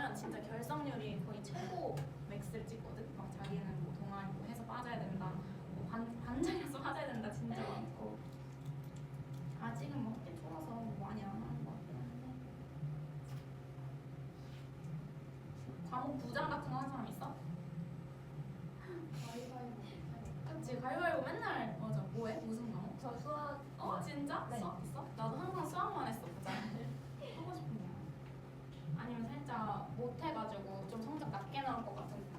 하면 진짜 결석률이 거의 최고 맥스를 찍거든. 막 자기는 뭐 동아리 뭐 해서 빠져야 된다, 뭐 반장이라서 빠져야 된다 진짜 많고. 아직은 뭐 학기 초라서 뭐 많이 안 하는 것 같긴 한데. 과목 부장 같은 거 하는 사람 있어? 가위바위보. 그치, 가위바위보 맨날. 맞아. 뭐해? 무슨 과목? 저 수학. 진짜? 네. 수학 있어? 나도 항상 수학만 했어. 부장 하고 싶은 거 아니면 살짝 못해가지고 좀 성적 낮게 나올 것 같은 거 있어.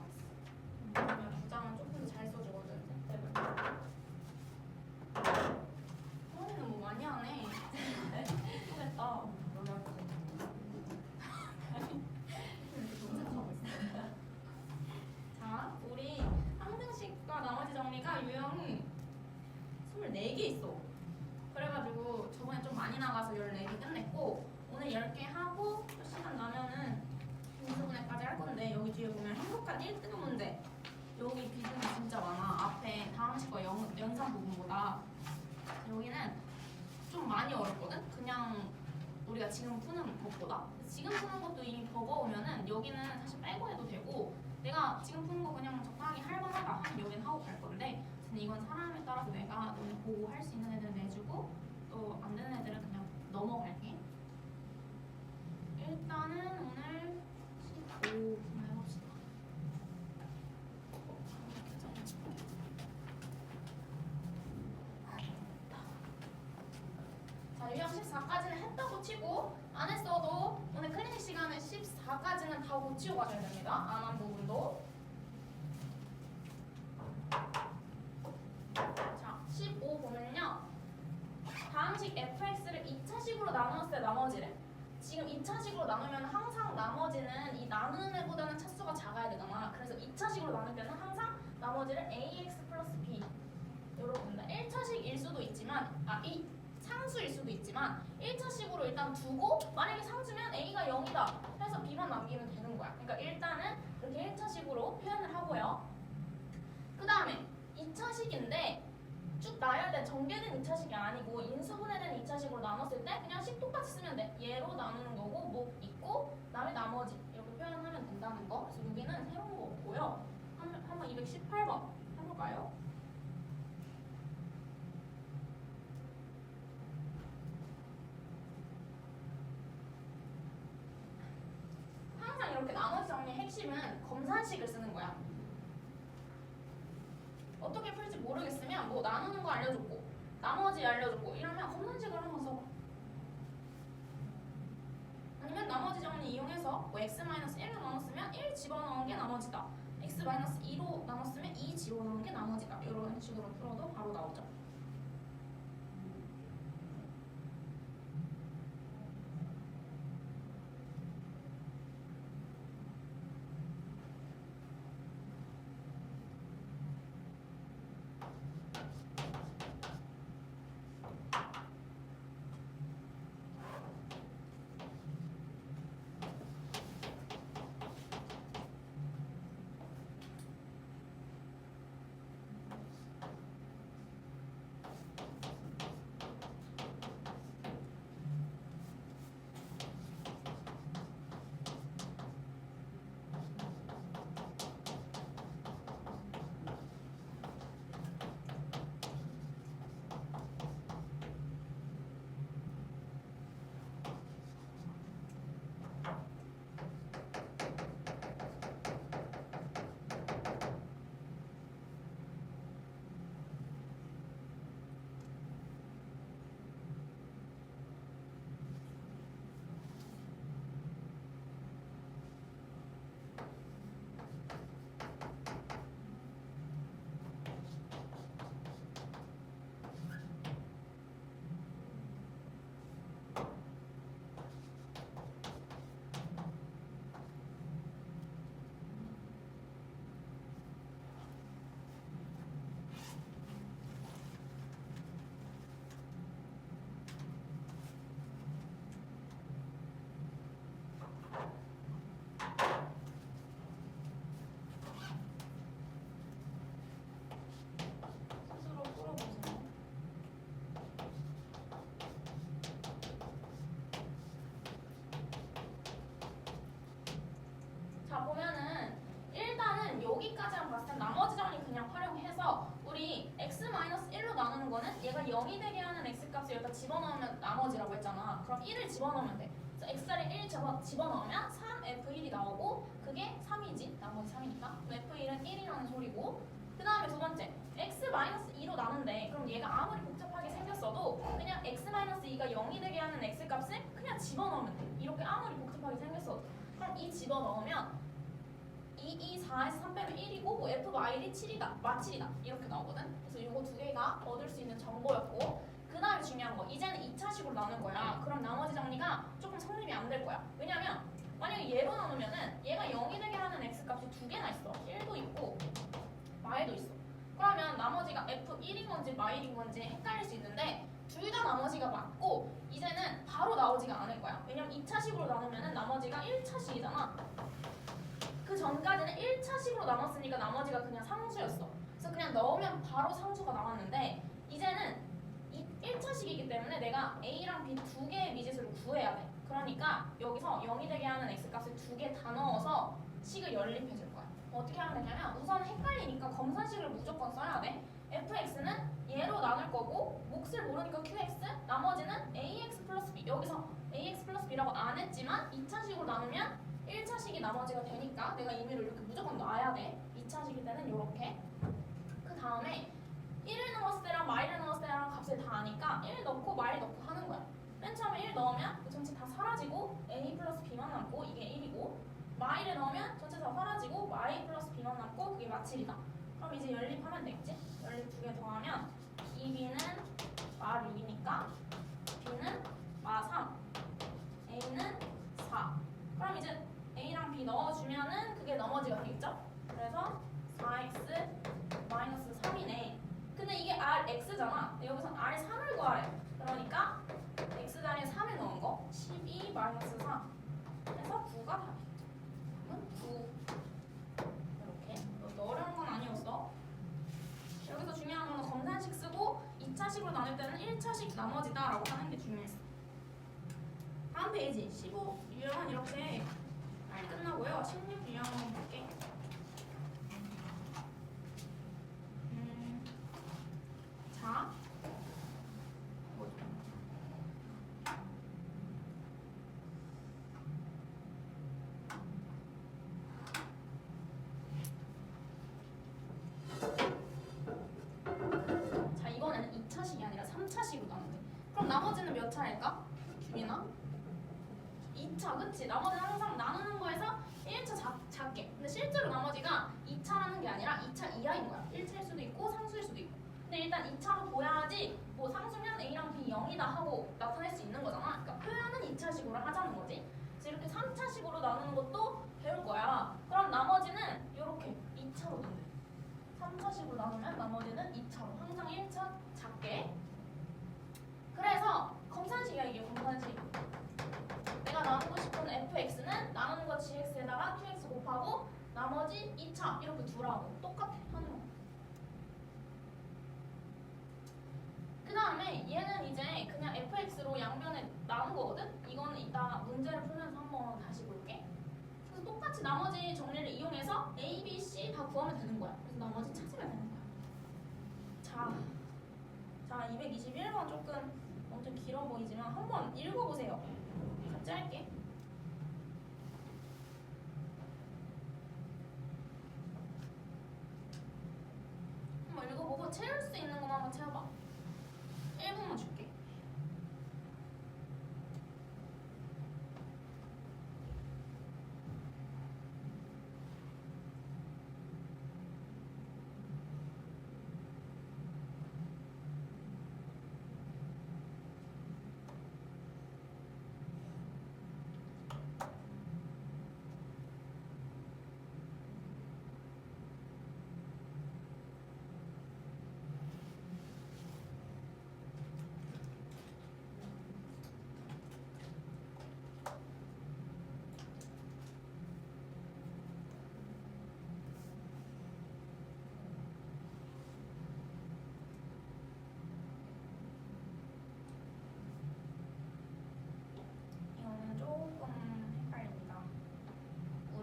그러면 부장은 조금 잘 써주거든. 때문에. 언니는 뭐 많이 하네. 하겠다. 자, 우리 항등식과 나머지 정리가 유형이 24개 있어. 그래가지고 저번에 좀 많이 나가서 14개 끝냈고, 오늘 10개 하고 또 시간 나면은 인수분해까지 할 건데, 여기 뒤에 보면 행복한 1등 문제, 여기 비중이 진짜 많아. 앞에 다항식과 연산 부분보다. 여기는 좀 많이 어렵거든? 그냥 우리가 지금 푸는 것보다. 지금 푸는 것도 이미 버거우면은 여기는 사실 빼고 해도 되고, 내가 지금 푸는 거 그냥 적당히 할만하다 하면 여기는 하고 갈 건데, 근데 이건 사람에 따라서 내가 너무 보고 할 수 있는 애들은 내주고 또 안 되는 애들은 그냥 넘어갈게. 일단은 오늘 15 해봅시다. 자, 유형 14까지는 했다고 치고, 안 했어도 오늘 클리닉 시간에 14까지는 다 고치고 가셔야 됩니다. 안 한 부분도. 자, 15 보면요, 다항식 fx를 2차식으로 나눴을 때 나머지래. 지금 2차식으로 나누면 항상 나머지는 이 나누는 애보다는 차수가 작아야 되잖아. 그래서 2차식으로 나눌 때는 항상 나머지를 ax 플러스 b 요렇게 본다. 1차식일 수도 있지만, 이 상수일 수도 있지만 1차식으로 일단 두고, 만약에 상수면 a가 0이다 해서 b만 남기면 되는 거야. 그러니까 일단은 이렇게 1차식으로 표현을 하고요. 그 다음에 2차식인데 쭉 나열 된 정제된 2차식이 아니고 인수분해된 2차식으로 나눴을 때 그냥 식 똑같이 쓰면 돼. 얘로 나누는 거고 목 있고 그다음에 나머지 이렇게 표현하면 된다는 거. 그래서 여기는 새로운 거 없고요. 한번 218번 해볼까요? 항상 이렇게 나머지 정리의 핵심은 검산식을 쓰는 거야. 어떻게 풀지 모르겠으면 뭐 나누는 거 알려줬고 나머지 알려줬고 이러면 검산식을 한번 써봐. 아니면 나머지 정리 이용해서 뭐 x-1로 나눴으면 1 집어넣은 게 나머지다, x-2로 나눴으면 2 집어넣은 게 나머지다, 이런 식으로 풀어도 바로 나오죠. 0이 되게 하는 x값을 여기다 집어넣으면 나머지라고 했잖아. 그럼 1을 집어넣으면 돼. 그래서 x를 1 집어넣으면 3f1이 나오고 그게 3이지. 나머지 3이니까. f1은 1이라는 소리고 그 다음에 두 번째 x-2로 나눈대. 그럼 얘가 아무리 복잡하게 생겼어도 그냥 x-2가 0이 되게 하는 x값을 그냥 집어넣으면 돼. 이렇게 아무리 복잡하게 생겼어도. 그럼 이 집어넣으면 2, 4에서 3 빼면 1이고 뭐 f-1이 7이다, 마7이다 이렇게 나오거든. 그래서 이거 두 개가 얻을 수 있는 정보였고 그 다음에 중요한 거 이제는 2차식으로 나눌 거야. 그럼 나머지 정리가 조금 성립이 안 될 거야. 왜냐면 만약에 얘로 나누면은 얘가 0이 되게 하는 x값이 두 개나 있어. 1도 있고 마일도 있어. 그러면 나머지가 f1인 건지 마일인 건지 헷갈릴 수 있는데 둘 다 나머지가 맞고 이제는 바로 나오지가 않을 거야. 왜냐면 2차식으로 나누면은 나머지가 1차식이잖아. 그 전까지는 1차식으로 나눴으니까 나머지가 그냥 상수였어. 그래서 그냥 넣으면 바로 상수가 나왔는데 이제는 1차식이기 때문에 내가 A랑 B 두 개의 미지수를 구해야 돼. 그러니까 여기서 0이 되게 하는 x값을 두 개 다 넣어서 식을 연립해 줄 거야. 어떻게 하면 되냐면 우선 헷갈리니까 검산식을 무조건 써야 돼. fx는 얘로 나눌 거고 몫을 모르니까 qx 나머지는 ax 플러스 b. 여기서 ax 플러스 b라고 안 했지만 2차식으로 나누면 1차식이 나머지가 되니까 내가 임의로 이렇게 무조건 놔야 돼. 2차식일 때는 이렇게. 그 다음에 1을 넣었을 때랑 마일을 넣었을 때랑 값을 다 아니까 1 넣고 마일 넣고 하는 거야. 맨 처음에 1 넣으면 그 전체 다 사라지고 a 플러스 b만 남고 이게 1이고 마일을 넣으면 전체 다 사라지고 마일 플러스 b만 남고 그게 마7이다. 그럼 이제 연립하면 되겠지? 연립 두 개 더하면 2b는 마6이니까 b는 마3 a는 4. 그럼 이제 a랑 b 넣어주면은 그게 나머지가 되겠죠? 그래서 4x 마이너스 3이네. 근데 이게 rx잖아. 여기서 r3을 구하래. 그러니까 x 자리에 3을 넣은 거 12 마이너스 3 해서 9가 답이겠죠. 9 이렇게. 어려운 건 아니었어. 여기서 중요한 건 검산식 쓰고 2차식으로 나눌 때는 1차식 나머지다 라고 하는 게 중요했어. 다음 페이지 15 유형은 이렇게 빨리 끝나고요. 16 유형 한번 볼게. 자, 뭐죠? 자, 이번에는 2차식이 아니라 3차식으로 나눈대. 그럼 나머지는 몇 차일까? 규민아? 2차, 그치? 나머지는 항상 나누는 거에서 1차 작게. 근데 실제로 나머지가 2차라는 게 아니라 2차 이하인 거야. 1차일 수도 있고 상수일 수도 있고. 근데 일단 2차로 보야지 뭐 상수면 A랑 B 0이다 하고 나타낼 수 있는 거잖아. 그러니까 표현은 2차식으로 하자는 거지. 그래서 이렇게 3차식으로 나누는 것도 배울 거야. 그럼 나머지는 이렇게 2차로 나눠. 3차식으로 나누면 나머지는 2차로. 항상 1차 작게. 그래서 검산식이야 이게 검산식. 내가 나누고 싶은 fx는 나누는 거 gx에다가 qx 곱하고 나머지 2차 이렇게 두라고. 똑같아 하는 거. 그 다음에 얘는 이제 그냥 fx로 양변에 나눈 거거든? 이거는 이따 문제를 풀면서 한번 다시 볼게. 그래서 똑같이 나머지 정리를 이용해서 a, b, c 다 구하면 되는 거야. 그래서 나머지 찾으면 되는 거야. 자 221번 조금 엄청 길어 보이지만 한번 읽어보세요. 같이 할게. 한번 읽어보고 채울 수 있는 것만 한번 채워봐. 1분만 줄게.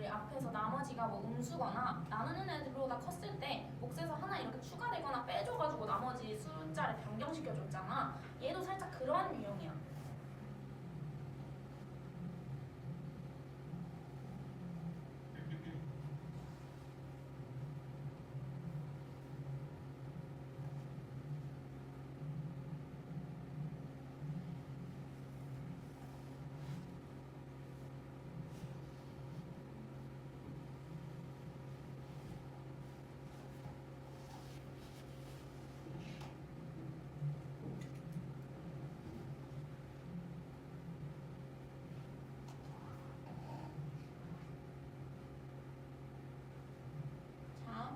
앞에서 나머지가 뭐 음수거나 나누는 애들보다 컸을 때 몫에서 하나 이렇게 추가되거나 빼줘가지고 나머지 숫자 숫자를 변경시켜줬잖아. 얘도 살짝 그런 유형이야.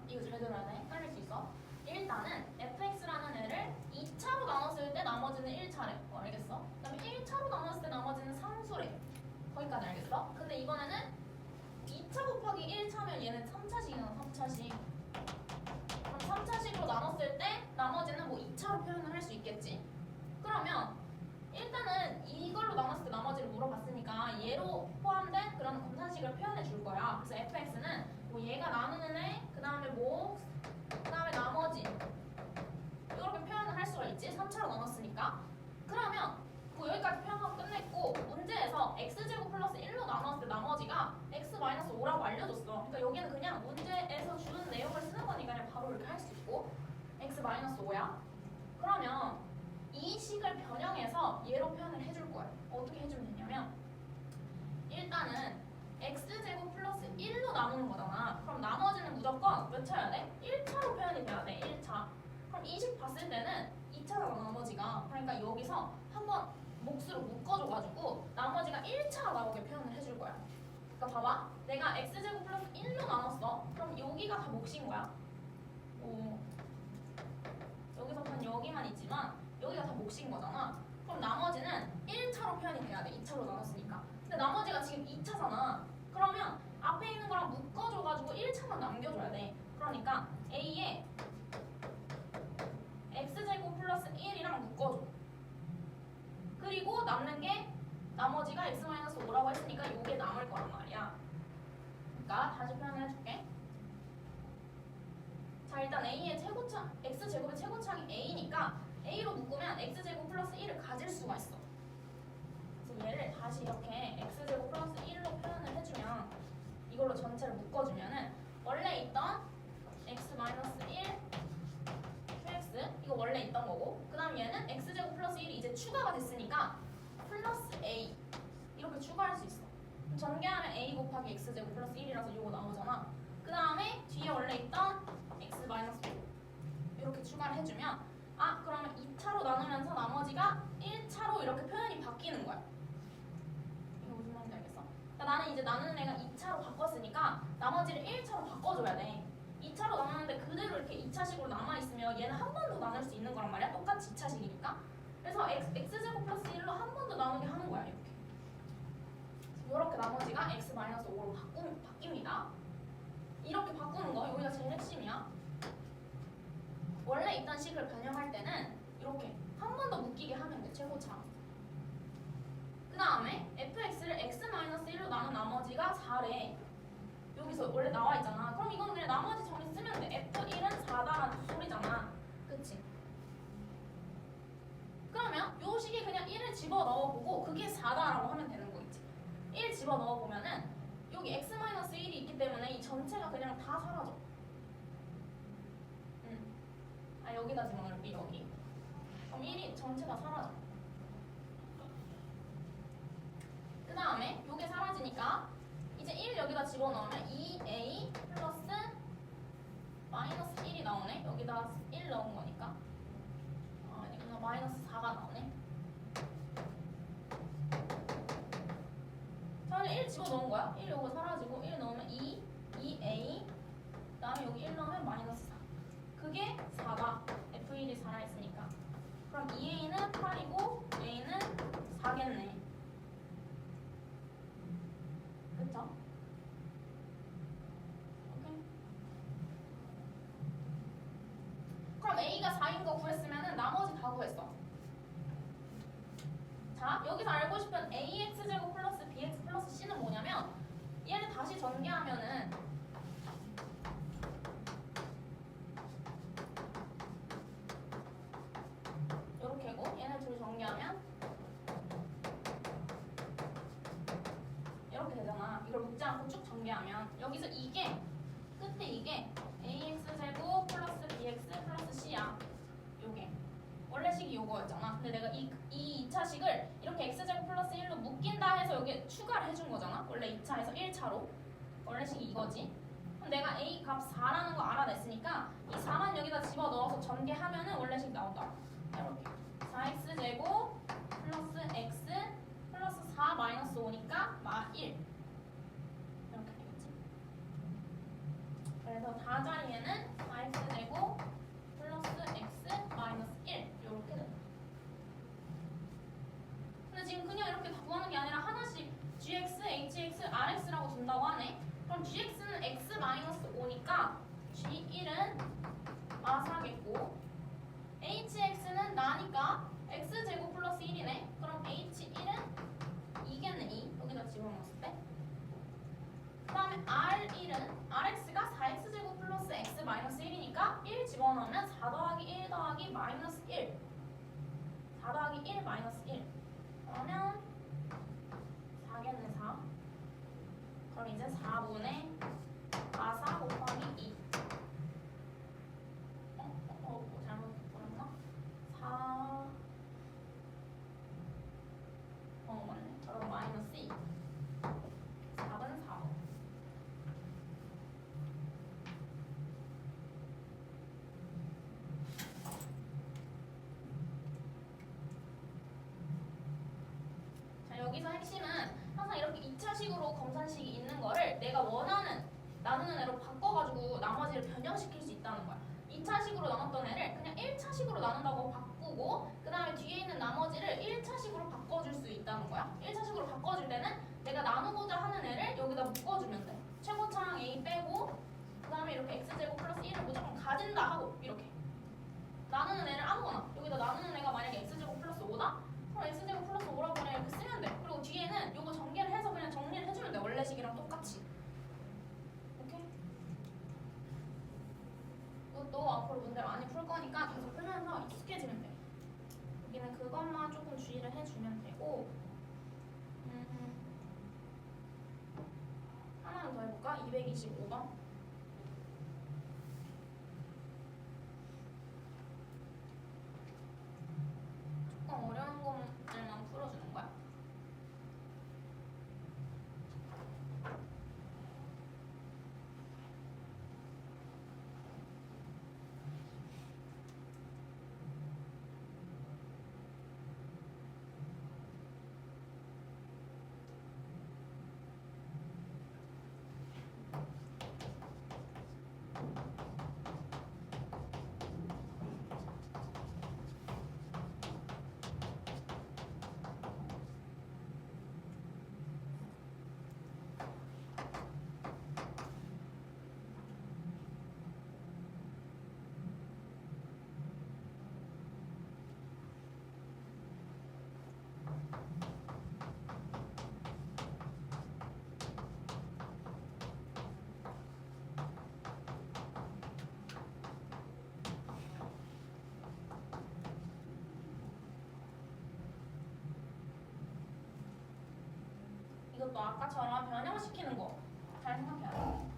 이거 잘 들어야 돼. 헷갈릴 수 있어. 일단은 fx라는 애를 2차로 나눴을 때 나머지는 1차래. 알겠어? 그 다음에 1차로 나눴을 때 나머지는 상수래. 거기까지 알겠어? 근데 이번에는 2차 곱하기 1차면 얘는 3차식이잖아. 3차식. 그럼 3차식으로 나눴을 때 나머지는 뭐 2차로 표현을 할 수 있겠지. 그러면 일단은 이걸로 나눴을 때 나머지를 물어봤으니까 얘로 포함된 그런 검산식을 표현해 줄 거야. 그래서 fx는 뭐 얘가 나누는 애, 그 다음에 뭐, 그 다음에 나머지 이렇게 표현을 할 수가 있지. 3차로 나눴으니까. 그러면 뭐 여기까지 표현하고 끝냈고 문제에서 x제곱 플러스 1로 나눴을 때 나머지가 x-5라고 알려줬어. 그러니까 여기는 그냥 문제에서 주는 내용을 쓰는 거니까 그냥 바로 이렇게 할 수 있고 x-5야. 그러면 이 식을 변형해서 얘로 표현을 해줄 거야. 어떻게 해주면 되냐면 일단은 x제곱 플러스 1로 나누는 거잖아. 그럼 나머지는 무조건 몇 차여야 돼? 1차로 표현이 돼야 돼. 1차. 그럼 이 식 봤을 때는 2차잖아 나머지가. 그러니까 여기서 한번 몫으로 묶어줘가지고 나머지가 1차 나오게 표현을 해줄 거야. 그러니까 봐봐. 내가 x제곱 플러스 1로 나눴어. 그럼 여기가 다 몫인 거야. 여기서부터는 여기만 있지만 여기가 다 몫인 거잖아. 그럼 나머지는 1차로 표현이 돼야 돼. 2차로 나눴으니까. 근데 나머지가 지금 2차잖아. 그러면 앞에 있는 거랑 묶어줘가지고 1차만 남겨줘야 돼. 그러니까 A에 x제곱 플러스 1이랑 묶어줘. 그리고 남는 게 나머지가 x-5라고 했으니까 이게 남을 거란 말이야. 그러니까 다시 표현을 해줄게. 자 일단 A의 최고차, x제곱의 최고차이 A니까 A로 묶으면 x제곱 플러스 1을 가질 수가 있어. 그래서 얘를 다시 이렇게 x제곱 플러스 1로 표현을 해주면 이걸로 전체를 묶어주면은 원래 있던 x-1 qx 이거 원래 있던 거고 그 다음 얘는 x제곱 플러스 1이 이제 추가가 됐으니까 플러스 a 이렇게 추가할 수 있어. 그럼 전개하면 a 곱하기 x제곱 플러스 1이라서 이거 나오잖아. 그 다음에 뒤에 원래 있던 x-5 이렇게 추가를 해주면 아 그러면 2차로 나누면서 나머지가 1차로 이렇게 표현이 바뀌는 거야. 이거 무슨 말인지 알겠어? 그러니까 나는 이제 나누는 애가 2차로 바꿨으니까 나머지를 1차로 바꿔줘야 돼. 2차로 나누는데 그대로 이렇게 2차식으로 남아있으면 얘는 한 번 더 나눌 수 있는 거란 말이야. 똑같이 2차식이니까. 그래서 x제곱 플러스 1로 한 번 더 나누게 하는 거야. 이렇게 나머지가 x-5로 바뀝니다. 이렇게 바꾸는 거 여기가 제일 핵심이야. 원래 있던 식을 변형할 때는 이렇게 한 번 더 묶이게 하면 돼. 최고차. 그 다음에 fx를 x-1로 나눈 나머지가 4래. 여기서 원래 나와 있잖아. 그럼 이건 그냥 나머지 정리 쓰면 돼. f1은 4다라는 소리잖아. 그치? 그러면 요 식에 그냥 1을 집어넣어보고 그게 4다라고 하면 되는 거 있지. 1 집어넣어보면은 여기 x-1이 있기 때문에 이 전체가 그냥 다 사라져. 아 여기다 집어넣을게. 여기. 그럼 1이 전체가 사라져. 그 다음에 요게 사라지니까 이제 1 여기다 집어넣으면 2a 플러스 마이너스 1이 나오네. 여기다 1 넣은 거니까 아니구나. 마이너스 4가 나오네. 자 이제 1 집어넣은 거야. 1 요거 사라지고 1 넣으면 2a 그 다음에 여기 1 넣으면 마이너스 4. 그게 4다. f1이 살아있으니까. 그럼 2a는 8이고 a는 4겠네. 그쵸? 오케이. 그럼 a가 4인 거 구했으면 나머지 다 구했어. 자 여기서 알고 싶은 ax제곱 플러스 bx 플러스 c는 뭐냐면 얘를 다시 전개하면은 쭉 전개하면 여기서 이게 끝에 이게 ax제곱 플러스 bx 플러스 c야. 요게 원래식이 요거였잖아. 근데 내가 이 2차식을 이렇게 x제곱 플러스 1로 묶인다 해서 여기 추가를 해준 거잖아. 원래 2차에서 1차로 원래식이 이거지. 그럼 내가 a 값 4라는 거 알아냈으니까 이 4만 여기다 집어넣어서 전개하면은 원래식 나온다. 이렇게 4x제곱 플러스 x 플러스 4 마이너스 5니까 마 1 이렇게 되겠지. 그래서 다 자리에는 4x제곱 플러스 x 마이너스 1 이렇게 된다. 근데 지금 그냥 이렇게 다 구하는 게 아니라 하나씩 gx, hx, rx라고 둔다고 하네. 그럼 gx는 x 마이너스 5니까 g1은 마 4겠고 hx는 나니까 x제곱 플러스 1이네. 그럼 h1은 2겠네. 2 여기다 집어넣었을 때. 그 다음에 r1은 rx가 4x제곱 플러스 x 마이너스 1이니까 1 집어넣으면 4 더하기 1 더하기 마이너스 1 4 더하기 1 마이너스 1 그러면 4겠네. 4 그럼 이제 4분의 마4 곱하기 2 뭐 잘못 보냈나? 4 맞네. 그럼 마이너스 2 4은 4 자, 여기서 핵심은 항상 이렇게 2차식으로 검산식이 있는 거를 내가 원하는 나누는 애로 바꿔가지고 나머지를 변형시킬 수 있다는 거야. 2차식으로 나눴던 애를 그냥 1차식으로 나눈다고 바꾸고 그 다음에 뒤에 있는 나머지를 1차식으로 바꿔줄 수 있다는 거야. 1차식으로 바꿔줄 때는 내가 나누고자 하는 애를 여기다 묶어주면 돼. 최고차항 a 빼고 그 다음에 이렇게 x제곱 플러스 1을 무조건 가진다 하고 이렇게 나누는 애를 아무거나 여기다 나누는 애가 만약에 x제곱 플러스 5다? 그럼 x제곱 플러스 5라고 그냥 이렇게 쓰면 돼. 그리고 뒤에는 요거 전개를 해서 그냥 정리를 해주면 돼. 원래식이랑 똑같이. 오케이? 이것도 앞으로 문제 많이 풀 거니까 계속 풀면서 익숙해지면 돼. 여기는 그것만 조금 주의를 해주면 되고 하나만 더 해볼까? 225번 조금 어려운 것들만 풀어주는 거야. 이것도 아까처럼 변형시키는 거 잘 생각해야 돼.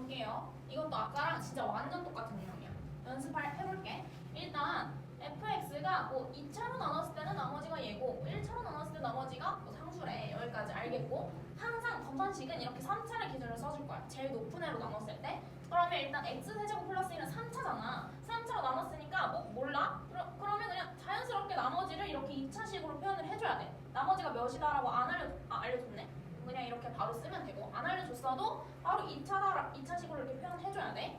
볼게요. 이것도 아까랑 진짜 완전 똑같은 유형이야. 해볼게. 일단 fx가 뭐 2차로 나눴을 때는 나머지가 얘고 1차로 나눴을 때 나머지가 뭐 상수래. 여기까지 알겠고 항상 검산식은 이렇게 3차를 기준으로 써줄 거야. 제일 높은 애로 나눴을 때. 그러면 일단 x세제곱 플러스 1은 3차잖아. 3차로 나눴으니까 뭐 몰라? 그러면 그냥 자연스럽게 나머지를 이렇게 2차식으로 표현을 해줘야 돼. 나머지가 몇이다라고 안 알려줬네. 그냥 이렇게 바로 쓰면 되고 안 알려줬어도 바로 2차식으로 이렇게 표현해줘야 돼.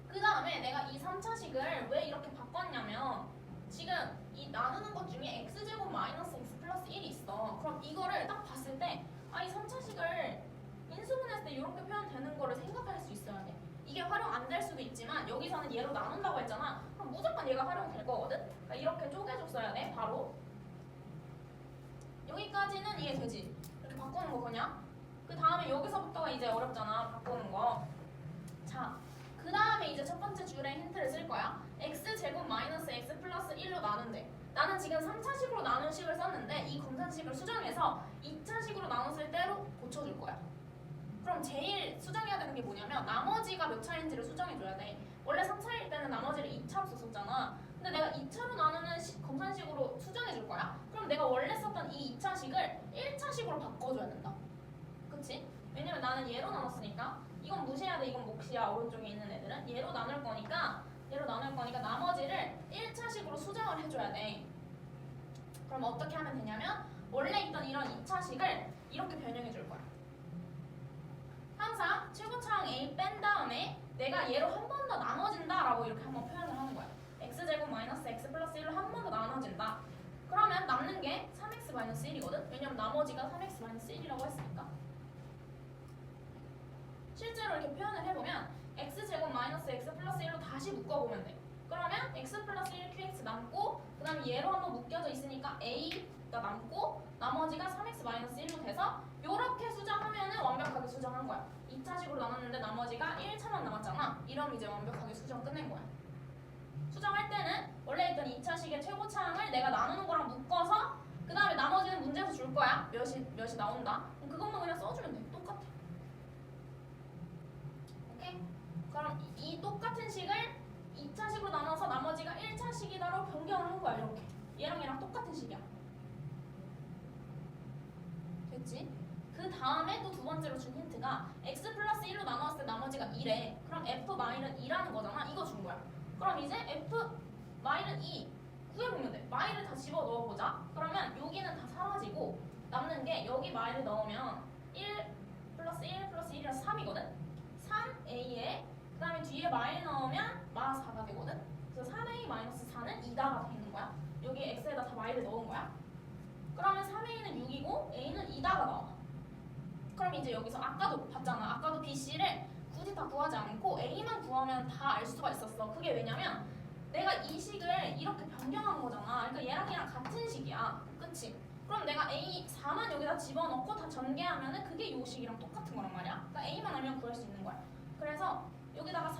그 다음에 내가 이 3차식을 왜 이렇게 바꿨냐면 지금 이 나누는 것 중에 x제곱 마이너스 x 플러스 1이 있어. 그럼 이거를 딱 봤을 때 이 3차식을 인수분해했을 때 이렇게 표현되는 거를 생각할 수 있어야 돼. 이게 활용 안 될 수도 있지만 여기서는 얘로 나눈다고 했잖아. 그럼 무조건 얘가 활용될 거거든. 그러니까 이렇게 쪼개줬어야 돼. 바로 여기까지는 이해되지? 이렇게 바꾸는 거 그냥. 그 다음에 여기서부터가 이제 어렵잖아. 바꾸는 거. 자, 그 다음에 이제 첫 번째 줄에 힌트를 쓸 거야. x제곱 마이너스 x 플러스 1로 나눈대. 나는 지금 3차식으로 나눈 식을 썼는데 이 검산식을 수정해서 2차식으로 나눴을 때로 고쳐줄 거야. 그럼 제일 수정해야 되는 게 뭐냐면 나머지가 몇 차인지를 수정해줘야 돼. 원래 3차일 때는 나머지를 2차로 썼었잖아. 근데 내가 2차로 나누는 검산식으로 수정해줄 거야. 그럼 내가 원래 썼던 이 2차식을 1차식으로 바꿔줘야 된다. 그치? 왜냐면 나는 얘로 나눴으니까 이건 무시해야 돼. 이건 몫이야. 오른쪽에 있는 애들은 얘로 나눌 거니까 나머지를 1차식으로 수정을 해줘야 돼. 그럼 어떻게 하면 되냐면 원래 있던 이런 2차식을 이렇게 변형해 줄 거야. 항상 최고차항 A 뺀 다음에 내가 얘로 한 번 더 나눠진다 라고 이렇게 한번 표현을 하는 거야. x제곱 마이너스 x 플러스 1로 한 번 더 나눠진다. 그러면 남는 게 3x 마이너스 1이거든. 왜냐면 나머지가 3x 마이너스 1이라고 했으니까. 실제로 이렇게 표현을 해보면 x제곱 마이너스 x 플러스 1로 다시 묶어보면 돼. 그러면 x 플러스 1 qx 남고 그 다음에 얘로 한번 묶여져 있으니까 a가 남고 나머지가 3x 마이너스 1로 돼서 요렇게 수정하면은 완벽하게 수정한 거야. 2차식으로 나눴는데 나머지가 1차만 남았잖아. 이러면 이제 완벽하게 수정 끝낸 거야. 수정할 때는 원래 있던 2차식의 최고차항을 내가 나누는 거랑 묶어서 그 다음에 나머지는 문제에서 줄 거야. 몇이 나온다. 그럼 그것만 그냥 써주면 돼. 똑같아. 오케이? 그럼 이 똑같은 식을 2차식으로 나눠서 나머지가 1차식이다로 변경을 한 거야. 이렇게. 얘랑 똑같은 식이야. 됐지? 그 다음에 또 두 번째로 준 힌트가 x 플러스 1로 나눴을 때 나머지가 2래. 그럼 f 마이는 2라는 거잖아. 이거 준 거야. 그럼 이제 f 마이는 2 구해보면 돼. 마이를 다 집어 넣어보자. 그러면 여기는 다 사라지고 남는 게 여기 마이를 넣으면 1 플러스 1 플러스 1이라서 3이거든. 3a에 그 다음에 뒤에 마이 넣으면 마 4가 되거든. 그래서 3a 마이너스 4는 2다가 되는 거야. 여기 x에다 다 마이를 넣은 거야. 그러면 3a는 6이고 a는 2다가 나와. 그럼 이제 여기서 아까도 봤잖아. 아까도 bc를 굳이 다 구하지 않고 a만 구하면 다 알 수가 있었어. 그게 왜냐면 내가 이 식을 이렇게 변경한 거잖아. 그러니까 얘랑 같은 식이야. 그치? 그럼 내가 a 4만 여기다 집어넣고 다 전개하면은 그게 요 식이랑 똑같은 거란 말이야. 그러니까 a만 알면 구할 수 있는 거야. 그래서 여기다가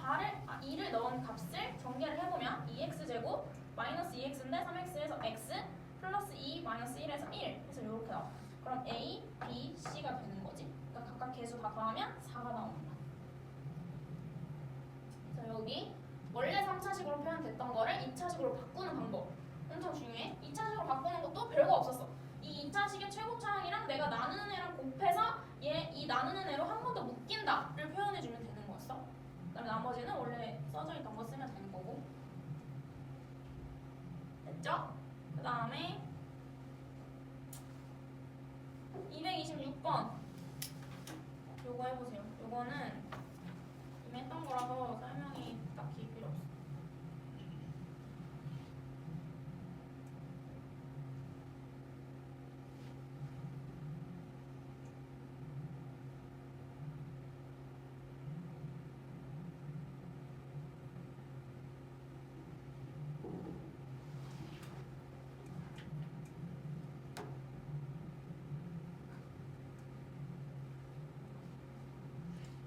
2를 넣은 값을 전개를 해보면 2x제곱 마이너스 2x인데 3x에서 x 플러스 2 마이너스 1에서 1 해서 이렇게 나와. 그럼 a, b, c가 되는 거지. 그러니까 각각 개수 다 더하면 4가 나옵니다. 그래서 여기 원래 3차식으로 표현됐던 거를 2차식으로 바꾸는 방법 엄청 중요해. 2차식으로 바꾸는 것도 별거 없었어. 이 2차식의 최고차항이랑 내가 나누는 애랑 곱해서 이 나누는 애로 한 번 더 묶인다를 표현해주면 되는 거였어. 그 다음에 나머지는 원래 써져 있던 거 쓰면 되는 거고. 됐죠? 그 다음에 226번 요거 해보세요. 요거는 이미 했던 거라서 설명이 딱히 필요 없어.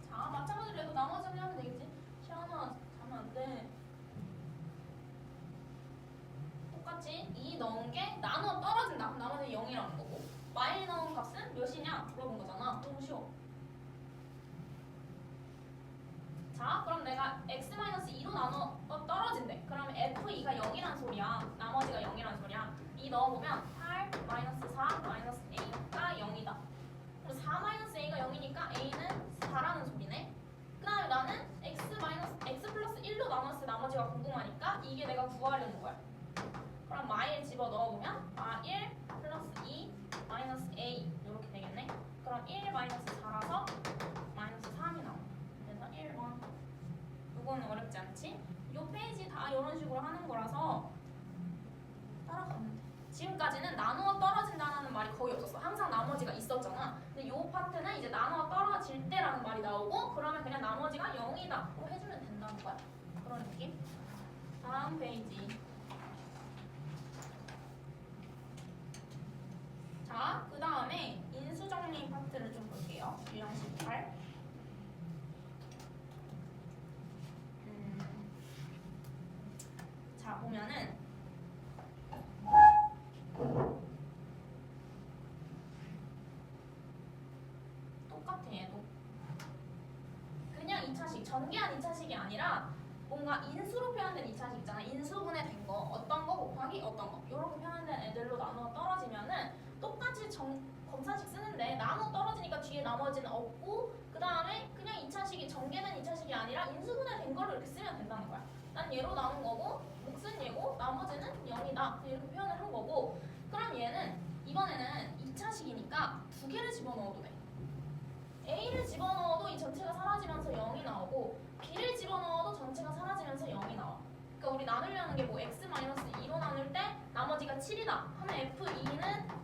자, 마찬가지로 해도 나머지는 하면 되겠지? 시원아, 가면 안 돼. 똑같이 2 넣은 게 나누어 떨어진다. 그럼 나머지는 0이라는 거고. 마일 넣은 값은 몇이냐? 물어본 거잖아. 너무 쉬워. 자, 그럼 내가 x-2로 나눠 떨어진대. 그러면 f2가 0이란 소리야. 나머지가 0이란 소리야. 이 넣어보면 8 4 a가 0이다. 그럼 4 a가 0이니까 a는 4라는 소리네. 그 다음에 나는 x 플러스 1로 나눴을 때 나머지가 궁금하니까 이게 내가 구하려는 거야. 그럼 마일 집어 넣어보면 1 플러스 2 마이너스 a 이렇게 되겠네. 그럼 1 마이너스 4라서 마이너스 3이 나와. 그래서 1번. 이거는 어렵지 않지? 이 페이지 다 이런 식으로 하는 거라서 따라가면 돼. 지금까지는 나누어 떨어진다는 말이 거의 없었어. 항상 나머지가 있었잖아. 근데 이 파트는 이제 나누어 떨어질 때라는 말이 나오고 그러면 그냥 나머지가 0이다고 해주면 된다는 거야. 그런 느낌? 다음 페이지. 자, 그 다음에 인수정리 파트를 좀 볼게요. 유형 18. 자, 보면은 똑같아 얘도. 그냥 2차식, 전개한 2차식이 아니라 뭔가 인수로 표현된 2차식 있잖아. 인수분해 된 거, 어떤 거 곱하기 어떤 거 이렇게 표현된 애들로 나눠 떨어지면은 똑같이 검사식 쓰는데 나눠 떨어지니까 뒤에 나머지는 없고 그 다음에 그냥 2차식이 전개된 2차식이 아니라 인수분해 된 걸로 이렇게 쓰면 된다는 거야. 난 얘로 나눈 거고 몫은 얘고 나머지는 0이다 이렇게 표현을 한 거고 그럼 얘는 이번에는 2차식이니까 두 개를 집어넣어도 돼. A를 집어넣어도 이 전체가 사라지면서 0이 나오고 B를 집어넣어도 전체가 사라지면서 0이 나와. 그러니까 우리 나누려는 게 뭐 x-2로 나눌 때 나머지가 7이다 하면 f2는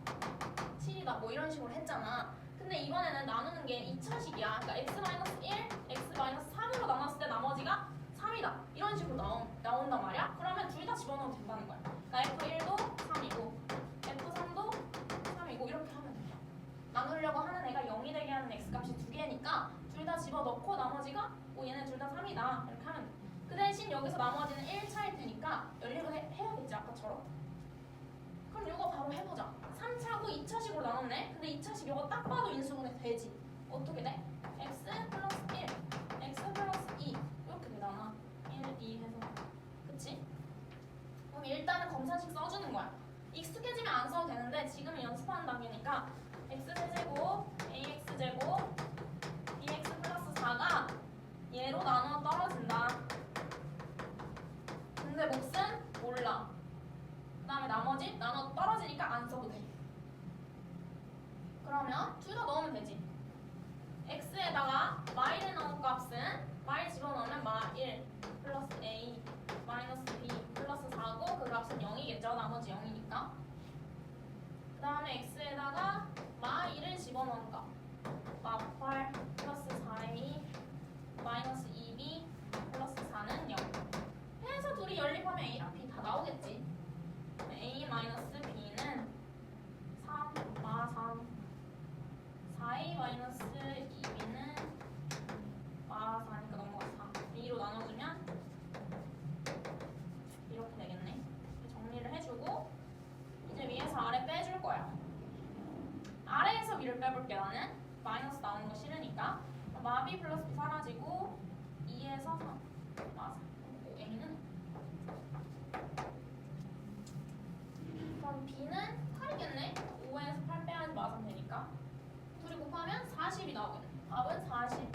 7이다 뭐 이런 식으로 했잖아. 근데 이번에는 나누는 게 2차식이야. 그러니까 x-1, x-3으로 나눴을 때 나머지가 3이다 이런 식으로 나온단 말이야. 그러면 둘 다 집어넣으면 된다는 거야. 그러니까 f1도 3이고 f3도 3이고 이렇게 하면 된다. 나누려고 하는 애가 0이 되게 하는 x값이 두 개니까 둘 다 집어넣고 나머지가 얘네 둘 다 3이다 이렇게 하면 돼. 그 대신 여기서 나머지는 1차일 테니까 연립을 해야겠지 아까처럼. 그럼 이거 바로 해보자. 3차고 2차식으로 나눴네. 근데 2차식 이거 딱 봐도 인수분해 되지. 어떻게 돼? x 플러스 1, x 플러스 2 이렇게 되잖아. 1, 2 해서 그치? 그럼 일단은 검사식 써주는 거야. 익숙해지면 안 써도 되는데 지금은 연습하는 단계니까 x제곱, ax제곱, bx 플러스 4가 얘로 나눠 떨어진다. 근데 몫은 몰라. 그 다음에 나머지 나눠 떨어지니까 안 써도 돼. 그러면 둘 다 넣으면 되지. x에다가 마일을 넣은 값은 마일 집어넣으면 마1 플러스 a 마이너스 b 플러스 4고 그 값은 0이겠죠. 나머지 0이니까. 그 다음에 x에다가 마1을 집어넣은 값 마8 플러스 4a 마이너스 2b 플러스 4는 0 해서 둘이 연립하면 a랑 b 다 나오겠지. a 마이너스 b는 3 마3 4a 마이너스 2b는 마4니까 넘어가 4 b로 나눠주면 이렇게 되겠네. 정리를 해주고 이제 위에서 아래 빼줄 거야. 아래에서 위를 빼볼게. 나는 마이너스 나오는 거 싫으니까 마b 플러스 b 사라지고 2에서 3 마4 a는 그럼 b는 8이겠네. 5에서 8 빼야지 마3 되니까 둘이 곱하면 40이 나오겠네. 답은 40.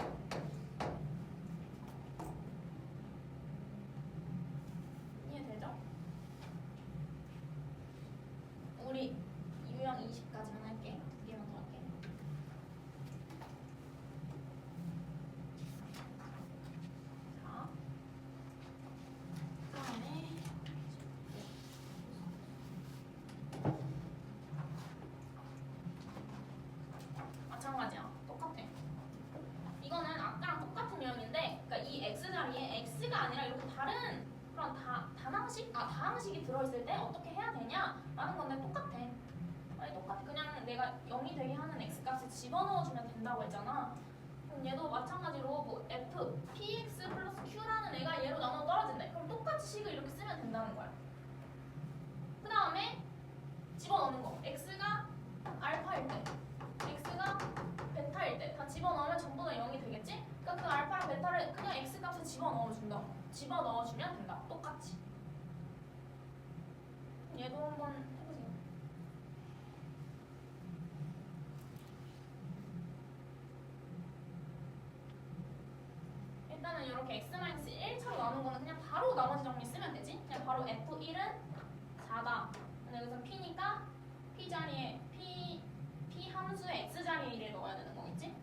이해되죠? 우리 유형 20까지만 할게. 두 개만 더 할게. 자, 그다음에 마찬가지야. 똑같아. 이거는 아까랑 똑같은 유형인데, 그러니까 이 x 자리에 x가 아니라 이렇게 다른 그런 다항식이 들어있을 때 어떻게 해야 되냐라는 건데 똑같아. 아니 똑같아. 그냥 내가 0이 되게 하는 x값을 집어넣어주면 된다고 했잖아. 그럼 얘도 마찬가지로 뭐 f, px 플러스 q라는 애가 얘로 나눠 떨어진대. 그럼 똑같이 식을 이렇게 쓰면 된다는 거야. 그 다음에 집어넣는 거. x가 알파일 때, x가 베타일 때 다 집어넣으면 전부 다 0이 되겠지? 그러니까 그 알파랑 베타를 그냥 x 값에 집어넣어준다. 집어넣어주면 된다. 똑같이. 얘도 한번 해보세요. 일단은 이렇게 x-1차로 나눈 거는 그냥 바로 나머지 정리 쓰면 되지. 그냥 바로 f1은 4다. 근데 여기서 p니까 p 자리에 p 함수의 x 자리에 1을 넣어야 되는 거겠지?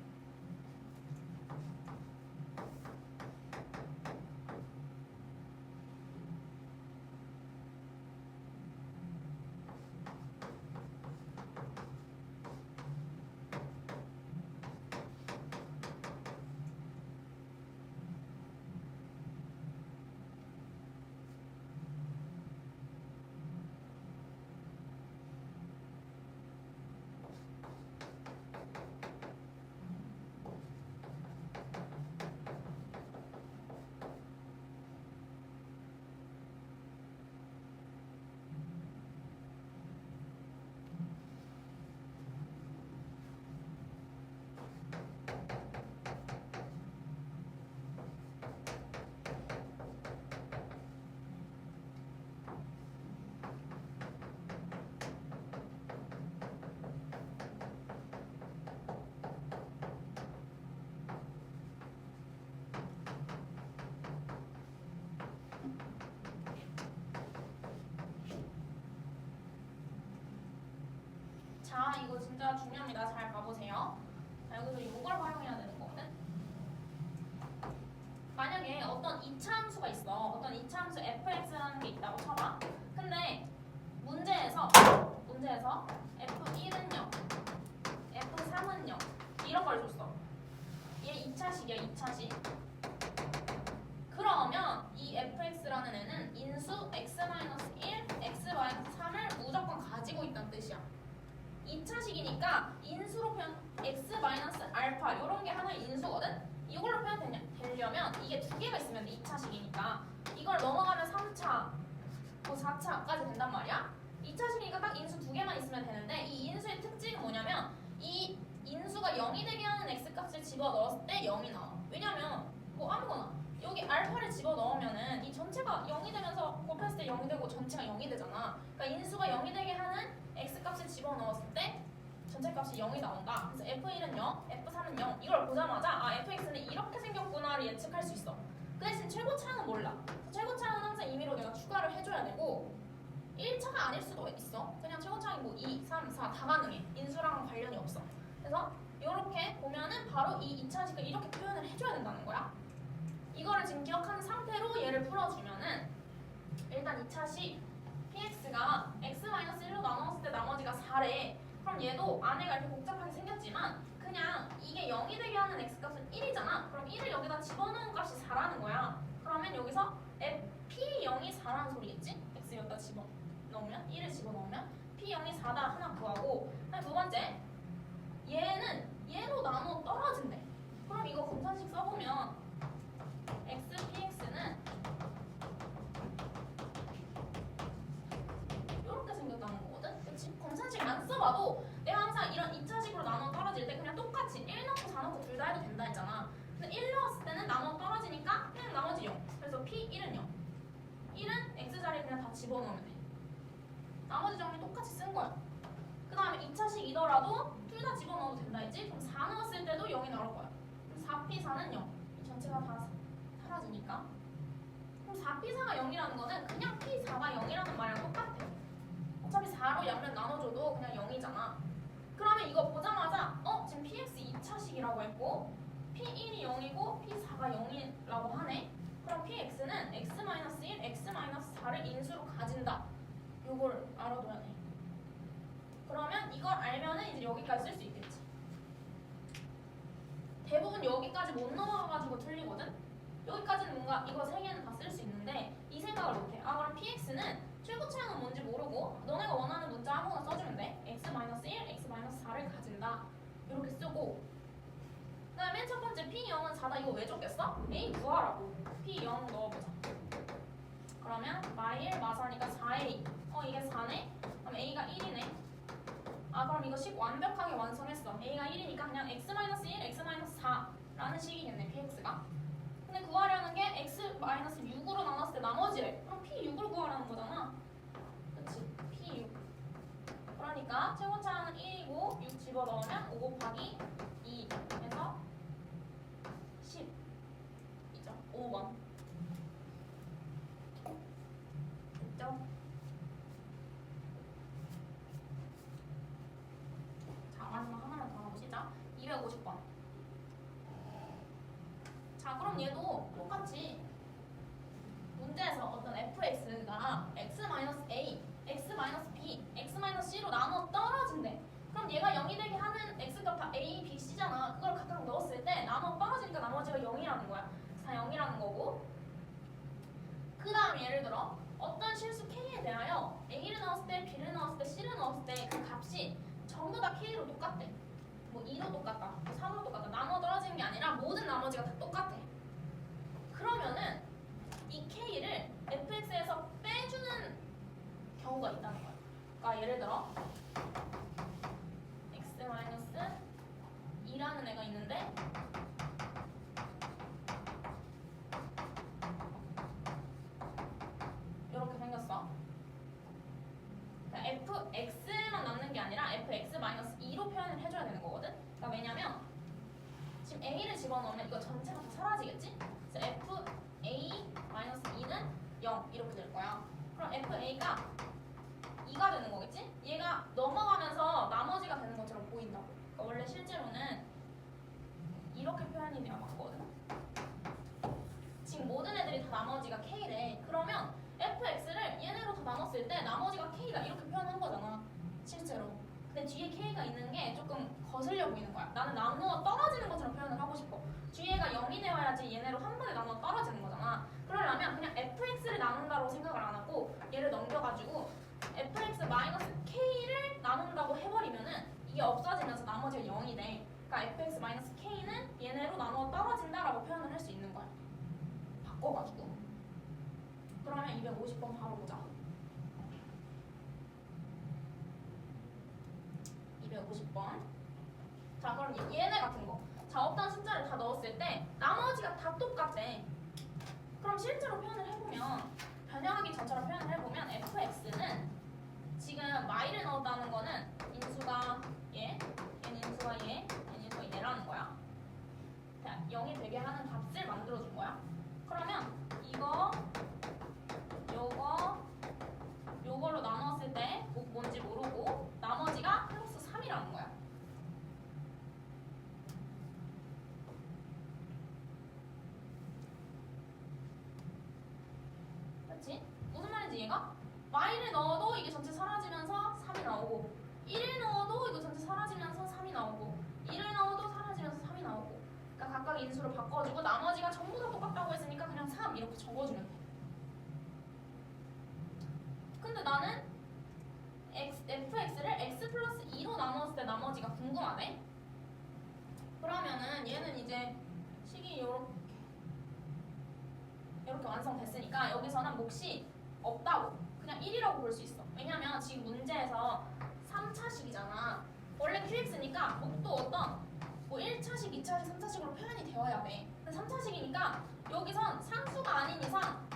자, 이거 진짜 중요합니다. 잘 봐보세요. 자, 여기서 이걸 활용해야 되는 거거든. 만약에 어떤 2차 함수가 있어. 어떤 2차 함수 fx라는 게 있다고 쳐봐. 근데 문제에서 f1은 0, f3은 0 이런 걸 줬어. 얘 2차식이야, 2차식. 그러면 이 fx라는 애는 인수 x-1, x-3을 무조건 가지고 있다는 뜻이야. 2차식이니까 인수로 표현 x-알파 이런 게 하나의 인수거든? 이걸로 표현되려면 이게 두 개가 있으면 돼. 2차식이니까 이걸 넘어가면 3차, 뭐 4차까지 된단 말이야. 2차식이니까 딱 인수 두 개만 있으면 되는데 이 인수의 특징은 뭐냐면 이 인수가 0이 되게 하는 x값을 집어넣었을 때 0이 나와. 왜냐면 뭐 아무거나 여기 알파를 집어넣으면은 이 전체가 0이 되면서 곱했을 때 0이 되고 전체가 0이 되잖아. 그러니까 인수가 0이 되게 하는 x값을 집어넣었을 때 전체 값이 0이 나온다. 그래서 f1은 0, f3은 0 이걸 보자마자 아 fx는 이렇게 생겼구나를 예측할 수 있어. 그 대신 최고차항은 몰라. 최고차항은 항상 임의로 내가 추가를 해줘야 되고 1차가 아닐 수도 있어. 그냥 최고차항이 뭐 2, 3, 4 다 가능해. 인수랑은 관련이 없어. 그래서 이렇게 보면은 바로 이 2차식을 이렇게 표현을 해줘야 된다는 거야. 이거를 지금 기억한 상태로 얘를 풀어주면은 일단 2차식 px가 x-1로 나눴을 때 나머지가 4래. 그럼 얘도 안에가 이렇게 복잡하게 생겼지만 그냥 이게 0이 되게 하는 x값은 1이잖아. 그럼 1을 여기다 집어넣은 값이 4라는 거야. 그러면 여기서 p0이 4라는 소리겠지? x 여기다 집어넣으면 1을 집어넣으면 p0이 4다 하나 구하고 두 번째 얘는 얘로 나눠 떨어진대. 그럼 이거 검산식 써보면 x px는 이렇게 생겼다는 거거든? 그치? 검산식 안 써봐도 내가 항상 이런 2차식으로 나눠 떨어질 때 그냥 똑같이 1 넣고 4 넣고 둘 다 해도 된다 했잖아. 근데 1 넣었을 때는 나눠 떨어지니까 그냥 나머지 0. 그래서 p1은 0. 1은 x자리에 그냥 다 집어넣으면 돼. 나머지 정리 똑같이 쓴 거야. 그 다음에 2차식이더라도 둘 다 집어넣어도 된다 했지? 그럼 4 넣었을 때도 0이 나올 거야. 그럼 4p4는 0. 이 전체가 다 사라지니까. 그럼 4p4가 0이라는 거는 그냥 p4가 0이라는 말이랑 똑같아. 어차피 4로 양면 나눠줘도 그냥 0이잖아. 그러면 이거 보자마자 지금 px 2차식이라고 했고 p1이 0이고 p4가 0이라고 하네. 그럼 px는 x-1, x-4를 인수로 가진다. 요걸 알아둬야 돼. 그러면 이걸 알면은 이제 여기까지 쓸 수 있겠지. 대부분 여기까지 못 넘어가가지고 틀리거든? 여기까지는 뭔가 이거 세 개는 다 쓸 수 있는데 이 생각을 못해. 아 그럼 px는 최고차항은 뭔지 모르고 너네가 원하는 문자 아무거나 써주면 돼. x-1, x-4를 가진다. 이렇게 쓰고 그 다음에 맨 첫 번째 p0은 4다. 이거 왜 줬겠어? a 구하라고. p0 넣어보자. 그러면 마일 마사니까 4a. 이게 4네? 그럼 a가 1이네. 아 그럼 이거 식 완벽하게 완성했어. a가 1이니까 그냥 x-1, x-4라는 식이겠네 px가. 근데 구하려는 게 x-6으로 나눴을 때 나머지래. 그럼 p6을 구하라는 거잖아. 그치? p6. 그러니까 최고차항은 1이고 6 집어넣으면 5 곱하기 2 해서 10이죠. 5번. 됐죠? 자, 마지막 하나만 더 가보시죠. 250번. 자, 그럼 얘도 똑같이 문제에서 어떤 fx가 x-a, x-b, x-c로 나눠 떨어진대. 그럼 얘가 0이 되게 하는 x값 a, b, c잖아. 그걸 각각 넣었을 때 나눠 떨어지니까 나머지가 0이라는 거야. 다 0이라는 거고. 그 다음 예를 들어 어떤 실수 k에 대하여 a를 넣었을 때, b를 넣었을 때, c를 넣었을 때 그 값이 전부 다 k로 똑같대. 뭐 2로 똑같다, 뭐 3으로 똑같다. 나눠 떨어지는 게 아니라 모든 나머지가 다 똑같아. 그러면은 이 k를 fx에서 빼주는 경우가 있다는 거야. 그러니까 예를 들어 x-2라는 애가 있는데 이렇게 생겼어. 그러니까 fx만 남는 게 아니라 fx-2로 표현을 해줘야 되는 거거든. 그러니까 왜냐면 지금 a를 집어넣으면 이거 전체가 다 사라지겠지? 그래서 fa-2는 0 이렇게 될 거야. 그럼 fa가 2가 되는 거겠지? 얘가 넘어가면서 나머지가 되는 것처럼 보인다고. 그러니까 원래 실제로는 이렇게 표현이 돼야 맞거든. 지금 모든 애들이 다 나머지가 k래. 그러면 fx를 얘네로 다 나눴을 때 나머지가 k다 이렇게 표현한 거잖아. 실제로. 근데 뒤에 k가 있는 게 조금 거슬려 보이는 거야. 나는 나누어 떨어지는 것처럼 표현을 하고 싶어. 뒤에가 0이 되어야지 얘네로 한 번에 나누어 떨어지는 거잖아. 그러려면 그냥 fx를 나눈다고 생각을 안 하고 얘를 넘겨가지고 fx-k를 나눈다고 해버리면은 이게 없어지면서 나머지가 0이 돼. 그러니까 fx-k는 얘네로 나누어 떨어진다라고 표현을 할 수 있는 거야. 바꿔가지고. 그러면 250번 바로 보자. 250번. 자, 그럼 얘네 같은 거. 자, 어떤 숫자를 다 넣었을 때 나머지가 다 똑같대. 그럼 실제로 표현을 해보면 변형하기 전처럼 표현을 해보면 fx는 지금 y를 넣었다는 거는 인수가 얘, 얘는 인수가 얘, 얘는 인수가 얘라는 거야. 0이 되게 하는 값을 만들어준 거야. 그러면 이거, 요걸로 나눴을 때 뭔지 모르고 나머지가 플러스 3이라는 거야. 그렇지? 무슨 말인지 얘가? y를 넣어도 이게 전체 사라지면서 3이 나오고 1을 넣어도 이거 전체 사라지면서 3이 나오고 1을 넣어도 사라지면서 3이 나오고. 그러니까 각각 인수를 바꿔주고 나머지가 전부 다 똑같다고 했으니까 그냥 3 이렇게 적어주면 돼. 근데 나는 fx를 x 플러스 2로 나누었을 때 나머지가 궁금하네. 그러면은 얘는 이제 식이 이렇게 완성됐으니까 여기서는 몫이 없다고 그냥 1이라고 볼 수 있어. 왜냐면 지금 문제에서 3차식이잖아. 원래 qx니까 몫도 어떤 뭐 1차식, 2차식, 3차식으로 표현이 되어야 돼. 근데 3차식이니까 여기선 상수가 아닌 이상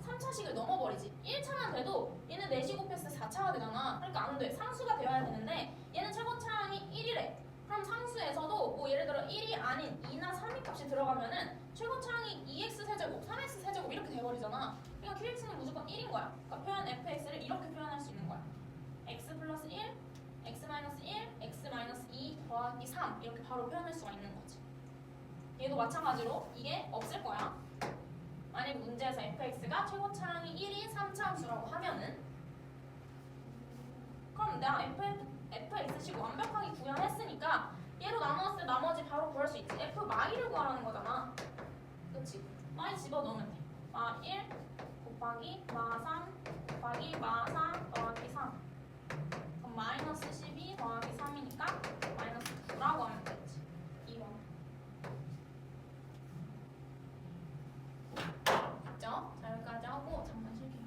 3차식을 넘어버리지. 1차만 돼도 얘는 4시 곱했을 때 4차가 되잖아. 그러니까 안 돼. 상수가 되어야 되는데 얘는 최고차항이 1이래. 그럼 상수에서도 뭐 예를 들어 1이 아닌 2나 3이 값이 들어가면은 최고차항이 2x 세제곱, 3x 세제곱 이렇게 돼버리잖아. 그러니까 qx는 무조건 1인 거야. 그러니까 표현 fx를 이렇게 표현할 수 있는 거야. x 플러스 1, x 마이너스 1, x 마이너스 2 더하기 3 이렇게 바로 표현할 수가 있는 거지. 얘도 마찬가지로 이게 없을 거야. 만약 문제에서 fx가 최고차항이 1이 3차함수라고 하면은 그럼 내가 fx식을 완벽하게 구현했으니까 얘로 나누었을 때 나머지 바로 구할 수 있지. f-를 구하라는 거잖아. 그치? y 집어넣으면 돼. ma1 곱하기 ma3 곱하기 ma4 더하기 3. 그럼 마이너스 12 더하기 3이니까 마이너스 9라고 하면 되지. 2번. 됐죠? 자, 여기까지 하고 잠깐 쉴게요.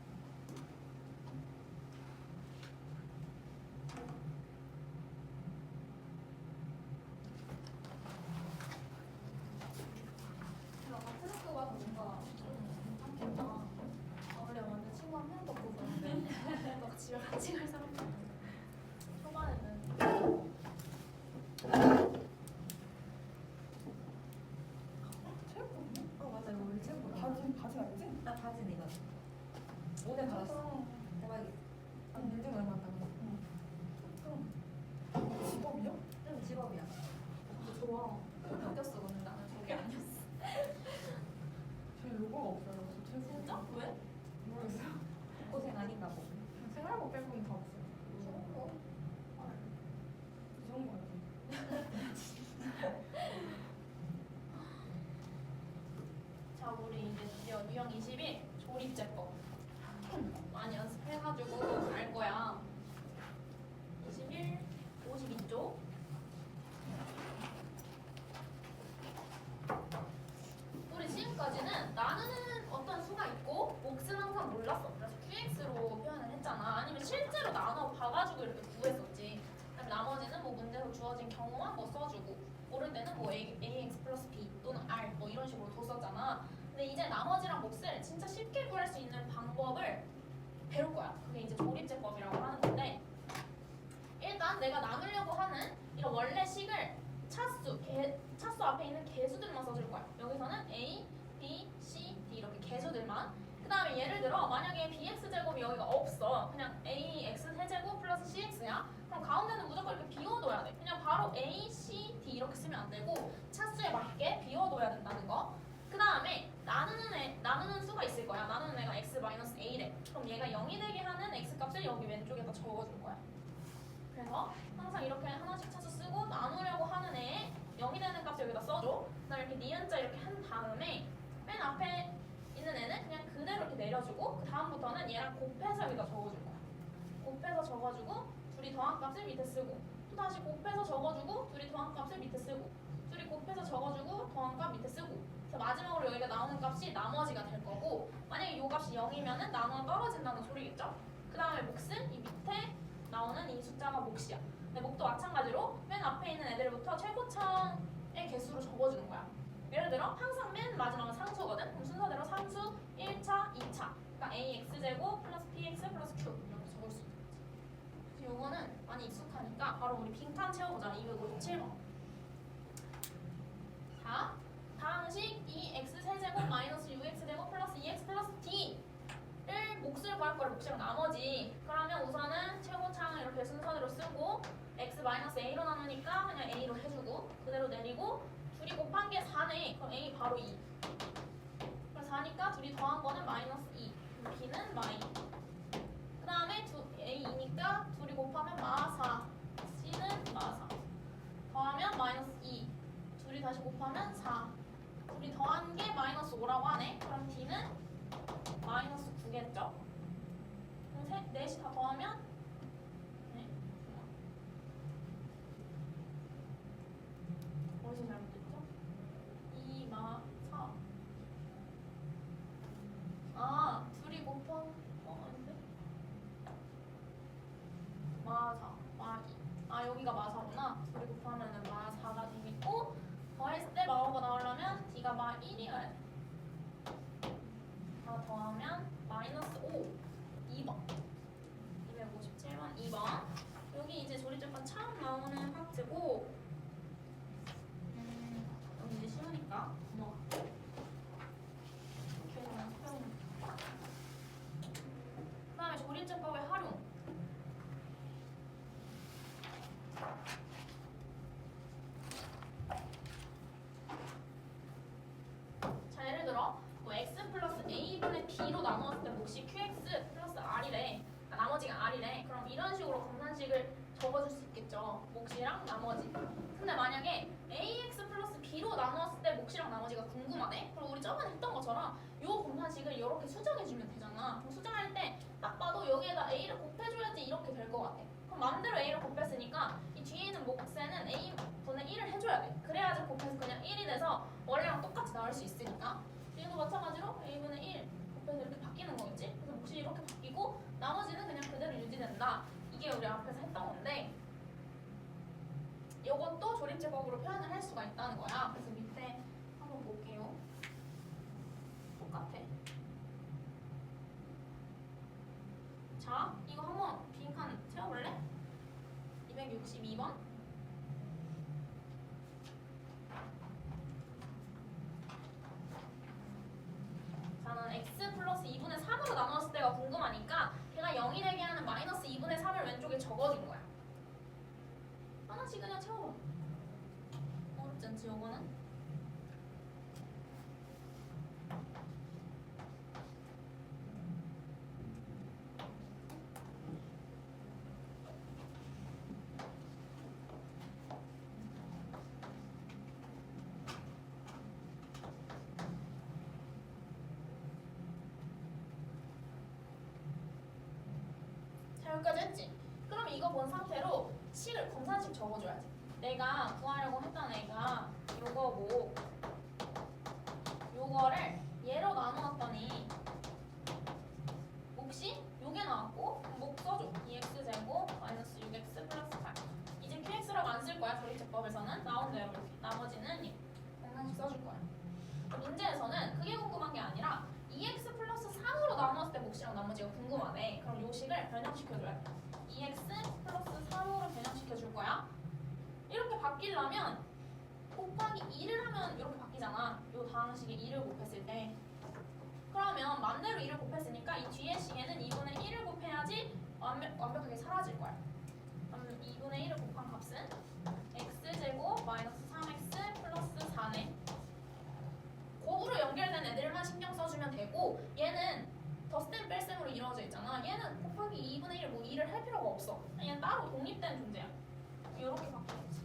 제가 같은 학교 우와. 바뀌었어. 근데 나는 저게 아니었어. 저 요거가 없어요. 저 최소. 진짜? 왜? 모르겠어요. 고생 아닌가 보. 생활고 빼고는 다 없어요. 좋은 거. 이 정도 같아요. 자, 우리 이제 드디어 유형 21 조립제법 많이 연습해가지고 알 거야. 21, 52쪽. 우리 지금까지는 나누는 어떤 수가 있고 몫은 항상 몰랐어. 그래서 QX로 표현을 했잖아. 아니면 실제로 나눠 봐가지고 이렇게 구했었지. 그다음에 나머지는 뭐 문제에서 주어진 경우만 뭐 써주고 모를 때는 뭐 AX 플러스 B 또는 R 뭐 이런 식으로 뒀었잖아. 근데 이제 나머지랑 몫을 진짜 쉽게 구할 수 있는 방법을 배울 거야. 그게 이제 조립제법이라고 하는 건데 일단 내가 나누려고 하는 이런 원래 식을 차수 앞에 있는 개수들만 써줄 거야. 여기서는 A, B, C, D 이렇게 개수들만. 그 다음에 예를 들어 만약에 BX제곱이 여기가 없어. 그냥 AX 세제곱 플러스 CX야. 그럼 가운데는 무조건 이렇게 비워둬야 돼. 그냥 바로 A, C, D 이렇게 쓰면 안 되고 차수에 맞게 비워둬야 된다는 거. 그 다음에 나누는 수가 있을 거야. 나누는 애가 X-A래. 그럼 얘가 0이 되게 하는 X값을 여기 왼쪽에다 적어줄 거야. 그래서 항상 이렇게 하나씩 차수 쓰고 나누려고 하는 애에 0이 되는 값을 여기다 써줘. 그다음에 이렇게 니은자 이렇게 한 다음에 맨 앞에 있는 애는 그냥 그대로 이렇게 내려주고 그 다음부터는 얘랑 곱해서 여기다 적어줄 거야. 곱해서 적어주고 둘이 더한 값을 밑에 쓰고 또 다시 곱해서 적어주고 둘이 더한 값을 밑에 쓰고 둘이 곱해서 적어주고 더한 값 밑에 쓰고 그래서 마지막으로 여기가 나오는 값이 나머지가 될 거고 만약에 이 값이 0이면은 나누어 떨어진다는 소리겠죠? 그 다음에 몫은 이 밑에 나오는 이 숫자가 몫이야. 근데 몫도 마찬가지로 맨 앞에 있는 애들부터 최고창의 개수로 적어주는 거야. 예를 들어 항상 맨 마지막은 상수거든? 그럼 순서대로 상수 1차, 2차 그러니까 AX제곱 플러스 BX 플러스 Q 이렇게 적을 수 있는 거지. 그래서 요거는 많이 익숙하니까 바로 우리 빈칸 채워보자. 257번. 자, 다항식 2x 세제곱 마이너스 6x제곱 플러스 2x 플러스 d를 몫을 구할 거를 몫이랑 나머지. 그러면 우선은 최고창을 이렇게 순서대로 쓰고 x 마이너스 a로 나누니까 그냥 a로 해주고 그대로 내리고 둘이 곱한 게 4네. 그럼 a 바로 2. 그래서 4니까 둘이 더한 거는 마이너스 2. b는 마이. 그 다음에 a 2니까 둘이 곱하면 마4. c는 마4. 더하면 마이너스 2. 둘이 다시 곱하면 4. 둘이 더한 게 마이너스 5라고 하네. 그럼 d는 마이너스 9겠죠? 그럼 넷이 다 더하면 네. 어디서 잘못됐죠? 2, 마, 4. 아, 둘이 곱한 아닌데? 마, 4, 마, 2. 아, 여기가 마, 4구나. 둘이 곱하면은 마, 4가 되겠고 더했을 때 마오가 나오려면 d가 마 1이어야 돼. 다 더하면 마이너스 5. 2번. 257번 2번. 여기 이제 조립제법 처음 나오는 파트고 여기 이제 쉬우니까 넘어가. 그 다음에 조립제법의 활용. 자, 예를 들어 뭐 x 플러스 a분의 b로 나누었을 때 몫이 qx 플러스 r이래. 그러니까 나머지가 r이래. 그럼 이런 식으로 검산식을 적어줄 수 있겠죠. 몫이랑 나머지. 근데 만약에 ax 플러스 b로 나누었을 때 몫이랑 나머지가 궁금하네. 그럼 우리 저번에 했던 것처럼 요 검산식을 이렇게 수정해주면 되잖아. 그럼 수정할 때 딱 봐도 여기에다 a를 곱해줘야지 이렇게 될 것 같아. 그럼 맘대로 a를 곱했으니까 이 뒤에 있는 몫에는 a분의 1을 해줘야 돼. 그래야지 곱해서 그냥 1이 돼서 원래랑 똑같이 나올 수 있으니까. 얘도 마찬가지로 a분의 1 곱해서 이렇게 바뀌는 거겠지? 그래서 몫이 이렇게 바뀌고 나머지는 그냥 그대로 유지된다. 이게 우리 앞에서 했던 건데 이것도 조립제법으로 표현을 할 수가 있다는 거야. 그래서 밑에 한번 볼게요. 똑같아. 자, 이거 한번 빈칸 채워볼래? 262번. 저는 x 플러스 2분의 3으로 나눴을 때가 궁금하니까 걔가 0이 되게 하는 마이너스 2분의 3을 왼쪽에 적어준 거야. 하나씩 그냥 채워봐. 어렵지 괜찮지 요거는? 자 여기까지 했지? 그럼 이거 본 상태로 식을 검사식 적어줘야지. 내가 구하려고 했던 애가 요거고 요거를 얘로 나누었더니 몫이 요게 나왔고 몫 써줘. 2x제곱 마이너스 6x 플러스 8. 이제 qx라고 안 쓸 거야. 조립제법에서는 나온 대로 이렇게. 나머지는 공산식 써줄 거야. 문제에서는 그게 궁금한 게 아니라 2x 플러스 3으로 나누었을 때 몫이랑 나머지가 궁금하네. 그럼 요 식을 변형시켜줘야 돼. 2x 플러스 3으로 변형시켜줄 거야. 이렇게 바뀌려면 곱하기 2를 하면 이렇게 바뀌잖아. 요 다음 식에 2를 곱했을 때. 그러면 맘대로 2를 곱했으니까 이 뒤에 식에는 2분의 1을 곱해야지 완벽하게 사라질 거야. 그럼 2분의 1을 곱한 값은 x제곱 마이너스 3x 플러스 4네. 곱으로 연결된 애들만 신경 써주면 되고 얘는 덧셈 뺄셈으로 이루어져 있잖아. 얘는 곱하기 2분의 1 뭐 2를 할 필요가 없어. 얘는 따로 독립된 존재야. 이렇게 바뀌겠지.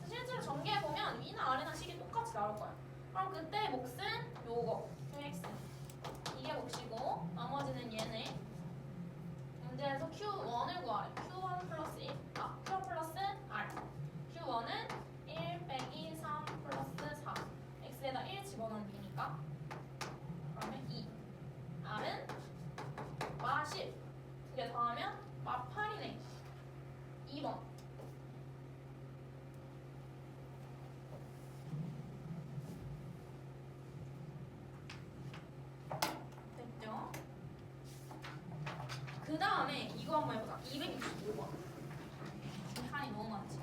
실제로 전개해보면 위나 아래나 식이 똑같이 나올 거야. 그럼 그때 몫은 요거 qx 이게 몫이고 나머지는 얘네. 문제에서 q1을 구하래. q1 플러스 1 q1 플러스 r. q1은 1 빼기 3 플러스 4 x에다 1 집어넣으면 되니까 그러면 2 r은 마 10 두 개 더하면 마 8이네. 2번 됐죠? 그 다음에 이거 한번 해보자. 265번. 한이 너무 많지.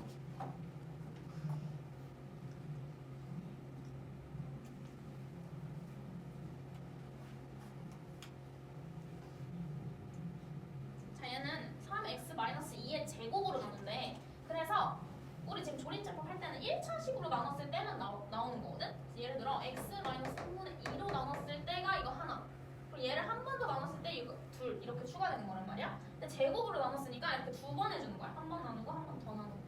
자, 얘는 3x-2의 제곱으로 나누는데, 그래서 우리 지금 조립제법 할 때는 1차식으로 나눴을 때만 나오는 거거든? 예를 들어 x-3분의 2로 나눴을 때가 이거 하나, 그리고 얘를 한 번 더 나눴을 때 이거 둘 이렇게 추가되는 거란 말이야. 근데 제곱으로 나눴으니까 이렇게 두 번 해주는 거야. 한 번 나누고 한 번 더 나누고.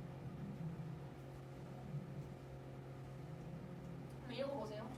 한번 읽어보세요.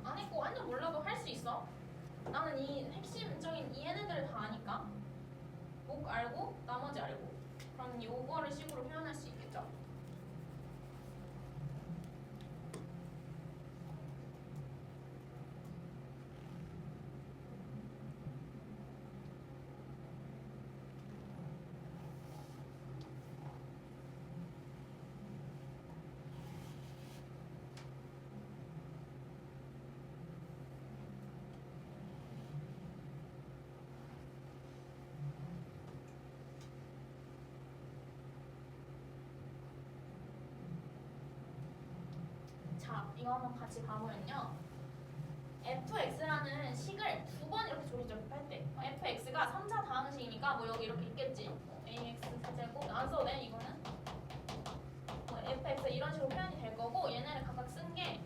안 했고 완전 몰라도 할 수 있어. 나는 이 핵심적인 이 얘네들을 다 아니까. 목 알고 나머지 알고. 그럼 요거를 식으로 표현할 수 있겠죠. 자, 이거 한번 같이 봐보면요. fx라는 식을 두 번 이렇게 조립할 때 fx가 3차 다항식이니까 뭐 여기 이렇게 있겠지. ax 세제곱 안 써도 돼 이거는. fx 이런 식으로 표현이 될 거고 얘네를 각각 쓴 게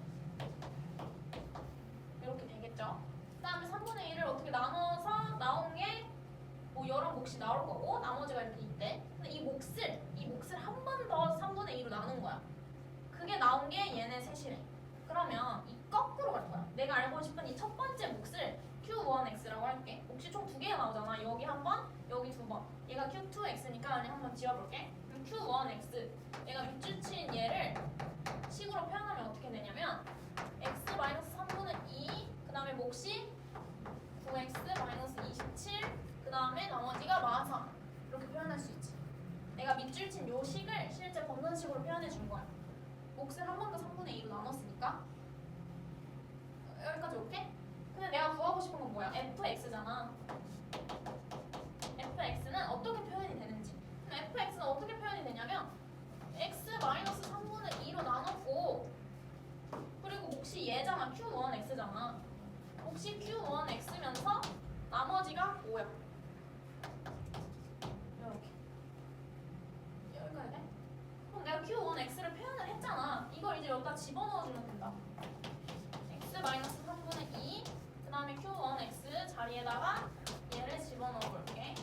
이렇게 되겠죠. 그 다음에 3분의 1을 어떻게 나눠서 나온 게 뭐 여러 몫이 나올 거고 나머지가 이렇게 있대. 근데 이 몫을 한 번 더 3분의 2로 나눈 거야. 그게 나온 게 얘네 셋이래. 그러면 이 거꾸로 갈 거야. 내가 알고 싶은 이 첫 번째 몫을 Q1x라고 할게. 몫이 총 두 개가 나오잖아. 여기 한 번, 여기 두 번. 얘가 Q2x니까 그냥 한번 지워볼게. 그럼 Q1x. 얘가 밑줄 친 얘를 식으로 표현하면 어떻게 되냐면 x-3분의 2, 그 다음에 몫이 9x-27, 그 다음에 나머지가 마삼. 이렇게 표현할 수 있지. 내가 밑줄 친 요 식을 실제 검산식으로 표현해 준 거야. 몫을 한 번 더 3분의 2로 나눴으니까 여기까지 오케이? 근데 내가 구하고 싶은 건 뭐야? fx잖아. fx는 어떻게 표현이 되는지. 그럼 fx는 어떻게 표현이 되냐면 x-3분의 2로 나눴고 그리고 몫이 얘잖아. q1x잖아. 몫이 q1x면서 나머지가 5야. 이렇게. 여기까지 돼? 그럼 내가 q1x를 표현을 했잖아. 이걸 이제 여기다 집어넣어주면 된다. x-3분의 2, 그 다음에 q1x 자리에다가 얘를 집어넣어 볼게.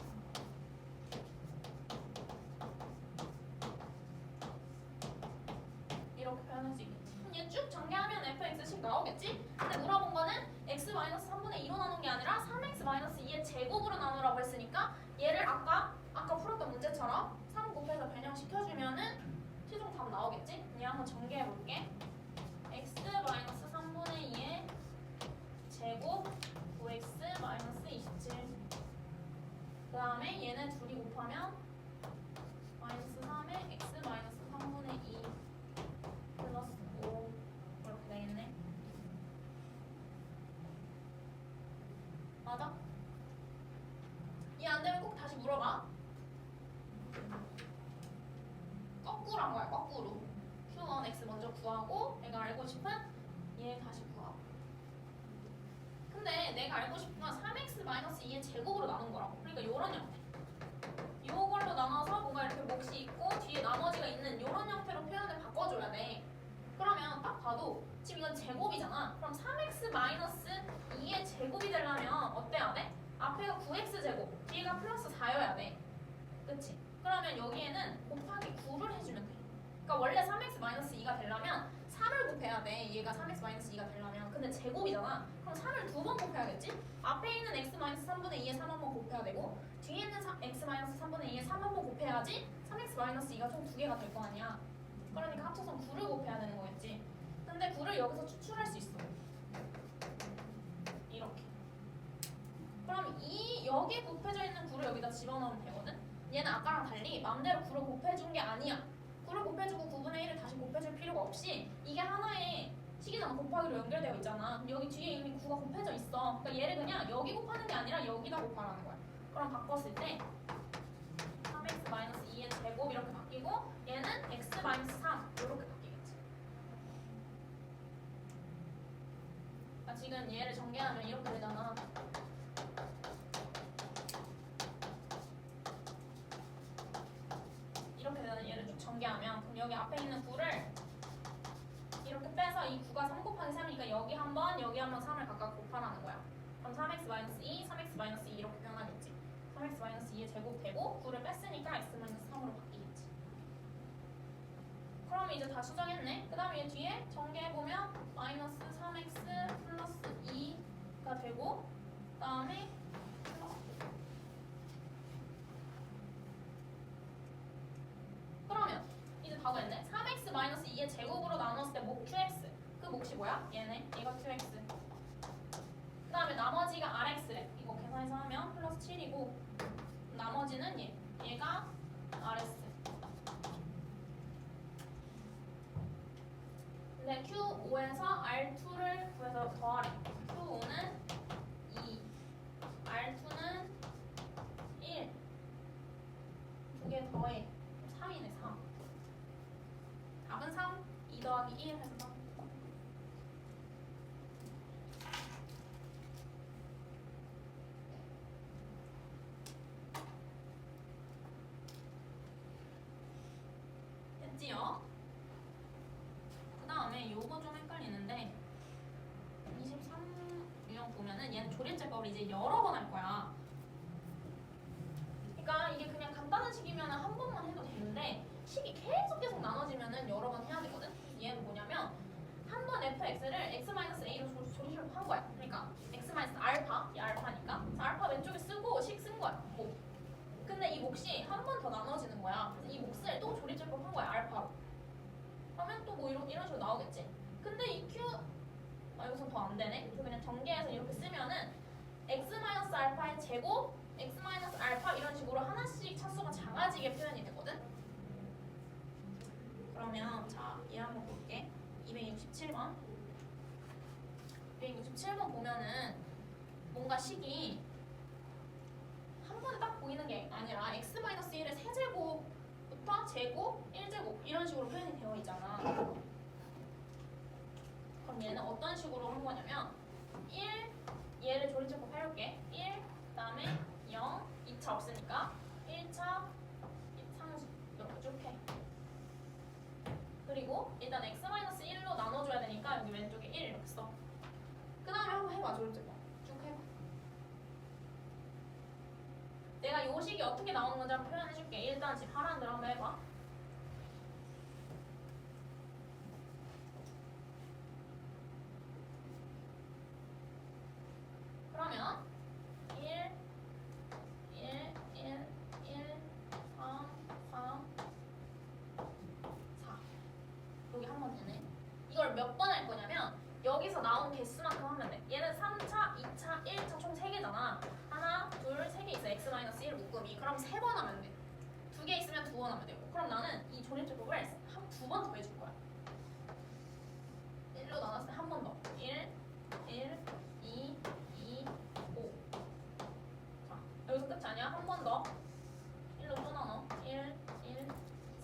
이렇게 표현할 수 있겠지. 그럼 얘 쭉 전개하면 fx식 나오겠지? 근데 물어본 거는 x-3분의 2로 나눈 게 아니라 3x-2의 제곱으로 나누라고 했으니까 얘를 아까 풀었던 문제처럼 3 곱해서 변형시켜주면은 최종 답 나오겠지? 얘 한번 전개해 볼게. x-3분의 2의 제곱 9x-27. 그 다음에 얘네 둘이 곱하면 마이너스 3에 x-3분의 2 플러스 5 이렇게 되겠네. 맞아? 이해 안 되면 꼭 다시 물어봐. 거꾸로 한 거야, 거꾸로. q1x 먼저 구하고 내가 알고 싶은 얘 다시 구하고. 근데 내가 알고 싶은 건 3x-2의 제곱으로 나눈 거라고. 그러니까 요런 형태. 요걸로 나눠서 뭔가 이렇게 몫이 있고 뒤에 나머지가 있는 요런 형태로 표현을 바꿔줘야 돼. 그러면 딱 봐도 지금 이건 제곱이잖아. 그럼 3x-2의 제곱이 되려면 어때야 돼? 앞에가 9x제곱, 뒤에가 플러스 4여야 돼. 그치? 그러면 여기에는 곱하기 9를 해주면 돼. 그러니까 원래 3x-2가 되려면 3을 곱해야 돼. 얘가 3x-2가 되려면. 근데 제곱이잖아. 그럼 3을 두 번 곱해야겠지? 앞에 있는 x-3분의 2에 3 한 번 곱해야 되고 뒤에 있는 x-3분의 2에 3 한 번 곱해야지 3x-2가 총 두 개가 될 거 아니야. 그러니까 합쳐서 9를 곱해야 되는 거겠지. 근데 9를 여기서 추출할 수 있어. 이렇게. 그럼 여기에 곱해져 있는 9를 여기다 집어넣으면 되거든? 얘는 아까랑 달리 맘대로 9를 곱해준 게 아니야. 9를 곱해주고 9분의 1을 다시 곱해줄 필요가 없이 이게 하나의 식이랑 곱하기로 연결되어 있잖아. 여기 뒤에 이미 9가 곱해져 있어. 그러니까 얘를 그냥 여기 곱하는 게 아니라 여기다 곱하라는 거야. 그럼 바꿨을 때 3x-2의 제곱 이렇게 바뀌고 얘는 x-3 이렇게 바뀌겠지. 그러니까 지금 얘를 전개하면 이렇게 되잖아. 이렇게 되는 얘를 쭉 전개하면 그럼 여기 앞에 있는 9를 이렇게 빼서 이 9가 3 곱하기 3이니까 여기 한 번, 여기 한 번 3을 각각 곱하라는 거야. 그럼 3x-2, 3x-2 이렇게 표현하겠지. 3x-2의 제곱 되고 9를 뺐으니까 x-3으로 바뀌겠지. 그럼 이제 다 수정했네. 그 다음에 얘 뒤에 전개해보면 마이너스 3x 플러스 2가 되고 그 다음에 그러면 이제 다 구했네. 3x-2의 제곱으로 나눴을 때 몫 qx. 그 몫이 뭐야? 얘네. 얘가 qx. 그 다음에 나머지가 rx래. 이거 계산해서 하면 플러스 7이고 나머지는 얘가 rs. 근데 q5에서 r2를 구해서 더하래. q5는 2, r2는 1. 두 개 더해. 3이네 3. 답은 3. 2 더하기 1 해서 3. 됐지요? 그 다음에 요거 좀 헷갈리는데 23 유형 보면은 얘는 조립제법을 이제 여러 번 할 거야. 그러니까 이게 그냥 간단한 식이면 한 번만 해도 되는데 식이 계속 나눠지면은 여러 번 해야 되거든. 얘는 뭐냐면 한 번 fx를 x-a로 조리를 한 거야. 그러니까 x-알파, 이 알파니까 알파 왼쪽에 쓰고 식 쓴 거야. 목. 근데 이 몫이 한 번 더 나눠지는 거야. 그래서 이 몫을 또 조리제곱 한 거야. 알파로. 하면 또 뭐 이런 식으로 나오겠지. 근데 이 q 여기서 더 안 되네. 그래서 그냥 전개해서 이렇게 쓰면은 x-알파의 제곱, x-알파 이런 식으로 하나씩 차수가 작아지게 표현이 되거든. 그러면 자, 얘 한번 볼게. 267번. 267번 보면은 뭔가 식이 한 번에 딱 보이는 게 아니라 x-1의 세제곱부터 제곱, 1제곱 이런 식으로 표현이 되어 있잖아. 그럼 얘는 어떤 식으로 한 거냐면 1, 얘를 조리제곱 해볼게. 1, 그 다음에 0, 2차 없으니까 1차, 2차 이렇게 쭉 해. 그리고 일단 x-1로 나눠줘야 되니까 여기 왼쪽에 1 이렇게 써. 그 다음에 한번 해봐. 조리제곱 쭉 해봐. 내가 요 식이 어떻게 나오는 건지 한번 표현해줄게. 일단 지금 하라는 대로 한번 해봐. 그러면 1, 1, 1, 1, 3, 3, 4 여기 한 번 되네. 이걸 몇 번 할 거냐면 여기서 나온 개수만큼 하면 돼. 얘는 3차, 2차, 1차 총 3개잖아. 하나, 둘, 3개 있어. x-1 묶음이. 그럼 3번 하면 돼. 2개 있으면 2번 하면 되고. 그럼 나는 이 조립제곱을 한 2번 더 해줄 거야. 1로 나눴을 때 한 번 더. 1, 1, 2, 2, 5. 자, 여기서 끝이 아니야. 한 번 더. 1로 또 나눠. 1, 1,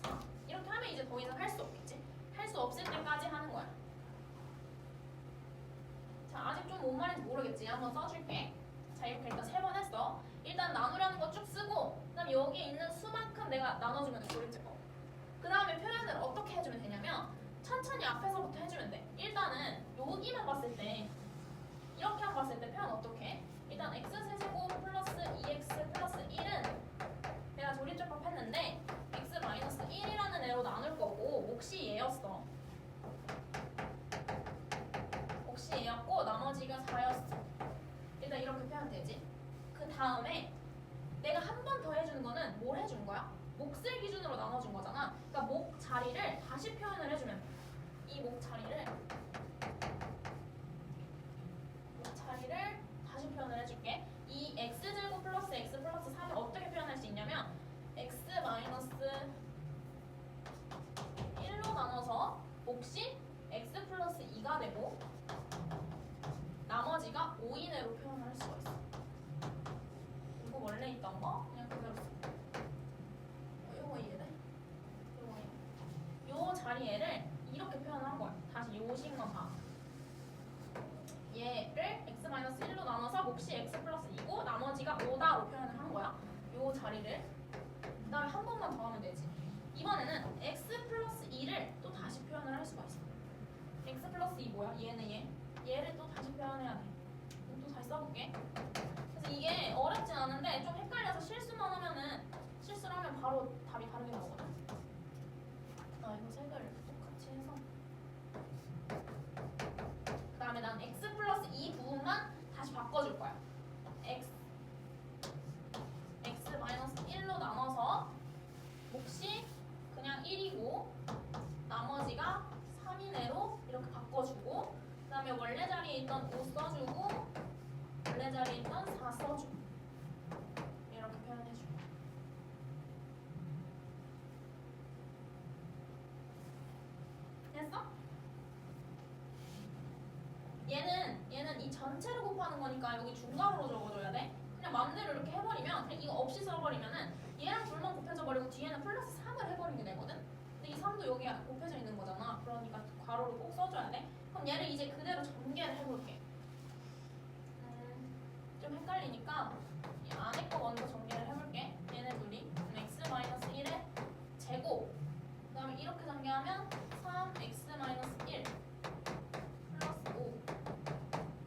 4. 이렇게 하면 이제 더 이상 할 수 없겠지. 할 수 없을 때까지 하는 거야. 자, 아직 좀 뭔 말인지 모르겠지. 한번 써줄게. 자, 이렇게 일단 3번 했어. 일단 나누라는 거 쭉 쓰고, 그 다음에 여기에 있는 수만큼 내가 나눠주면 돼. 조립제곱. 그 다음에 표현을 어떻게 해주면 되냐면 천천히 앞에서부터 해주면 돼. 일단은 여기만 봤을 때, 이렇게만 봤을 때 표현 어떻게 해? 일단 x세제곱 플러스 2x 플러스 1은 내가 조립제곱 했는데 x-1이라는 애로 나눌 거고 몫이 얘였어. 몫이 얘였고 나머지가 4였어. 일단 이렇게 표현 되지. 그 다음에 내가 한 번 더 해주는 거는 뭘 해준 거야? 몫을 기준으로 나눠준 거잖아. 그러니까 목 자리를 다시 표현을 해주면 돼. 이 목 자리를 다시 표현을 해줄게. 이 x제곱 플러스 x 플러스 3을 어떻게 표현할 수 있냐면 x-1로 나눠서 몫이 x 플러스 2가 되고 나머지가 5이내로 표현할 수가 있어. 이거 원래 있던 거 그냥 그대로 써. 요거 이해돼? 요 자리에를 이렇게 표현한 거야. 다시 요 식만 봐. 얘를 x-1로 나눠서 몫이 x 플러스 2고 나머지가 5다로 표현을 한 거야. 요 자리를. 그 다음에 한 번만 더 하면 되지. 이번에는 x 플러스 2를 또 다시 표현을 할 수가 있어. x 플러스 2 뭐야? 얘는 얘. 얘를 또 다시 표현해야 돼. 또 다시 써볼게. 그래서 이게 어렵진 않은데 좀 헷갈려서 실수를 하면 바로 답이 다르게 나오거든. 이거 색을 똑같이 해서 그 다음에 난 x 플러스 2 부분만 다시 바꿔줄 거야. x-1로 나눠서 몫이 그냥 1이고 나머지가 3이내로 이렇게 바꿔주고 그 다음에 원래 자리에 있던 5 써주고 원래 자리에 있던 4 써주고 이렇게 표현해주고. 됐어? 얘는 이 전체를 곱하는 거니까 여기 중괄호로 적어줘야 돼. 그냥 맘대로 이렇게 해버리면 그냥 이거 없이 써버리면은 얘랑 둘만 곱해져 버리고 뒤에는 플러스 3을 해버리게 되거든. 근데 이 3도 여기 곱해져 있는 거잖아. 그러니까 괄호를 꼭 써줘야 돼. 그럼 얘를 이제 그대로 전개를 해볼게. 좀 헷갈리니까 이 안에 거 먼저 전개를 해볼게. 얘네 둘이 x-1의 제곱 그 다음에 이렇게 전개하면 3x-1 플러스 5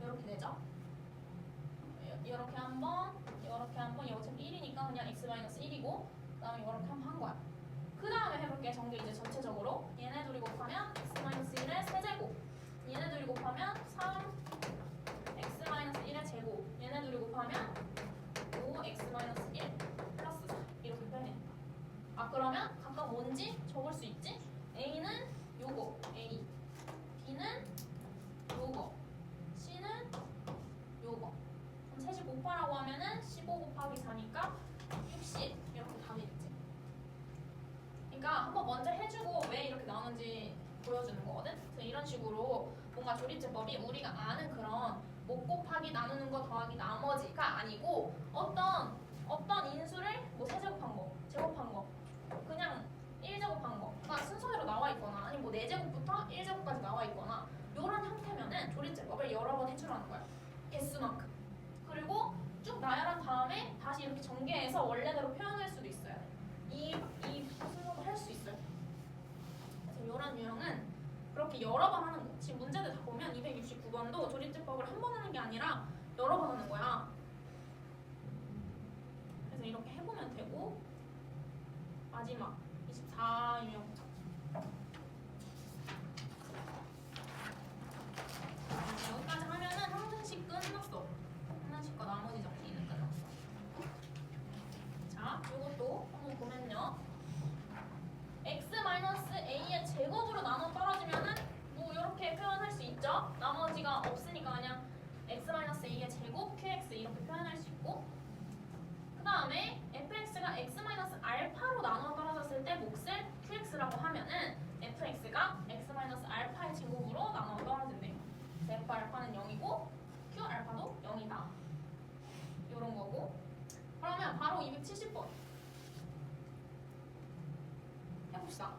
이렇게 되죠? 이렇게 한번 이거 어차피 1이니까 그냥 x-1이고 그 다음에 이렇게 한번 한 거야. 그 다음에 해볼게. 전개 이제 전체적으로 얘네 둘이 곱하면 x-1의 세제곱 얘네 둘이 곱하면 3x-1의 제곱. 얘네 둘이 곱하면 5x-1 플러스 4 이렇게 표현해. 아 그러면 각각 뭔지 적을 수 있지? A는 요거 A, B는 요거, C는 요거. 그럼 셋이 곱하라고 하면은 15 곱하기 4니까 60 이렇게 답이겠지. 그러니까 한번 먼저 해주고 왜 이렇게 나오는지 보여주는 거거든. 그래서 이런 식으로 뭔가 조립제법이 우리가 아는 그런 못 곱하기 나누는 거 더하기 나머지가 아니고 어떤 인수를 뭐 세제곱한 거, 제곱한 거, 그냥 1제곱한 거가 순서대로 나와 있거나 아니면 뭐 4제곱부터 1제곱까지 나와 있거나 이런 형태면은 조립제법을 여러 번 해주라는 거야. 개수만큼. 그리고 쭉 나열한 다음에 다시 이렇게 전개해서 원래대로 표현할 수도 있어요. 이 순서도 할 수 있어요. 그래서 이런 유형은 그렇게 여러 번 하는 거. 지금 문제들 다 보면 269번도 조립제법을 한 번 하는 게 아니라 여러 번 하는 거야. 그래서 이렇게 해보면 되고 마지막 24유형 여기까지 하면은 항등식 끝났어. 항등식과 나머지 정리는 끝났어. 자, 이것도 한번 보면요. x-a의 제곱으로 나눠 떨어지면은 뭐 이렇게 표현할 수 있죠. 나머지가 없으니까 그냥 x-a의 제곱 qx 이렇게 표현할 수 있고, 그 다음에 fx가 x-알파로 나눠 떨어졌을 때 몫을 qx라고 하면은 fx가 x-알파의 제곱으로 나눠 떨어진대요. f 알파는 0이고 q 알파도 0이다. 이런 거고. 그러면 바로 270번 해봅시다.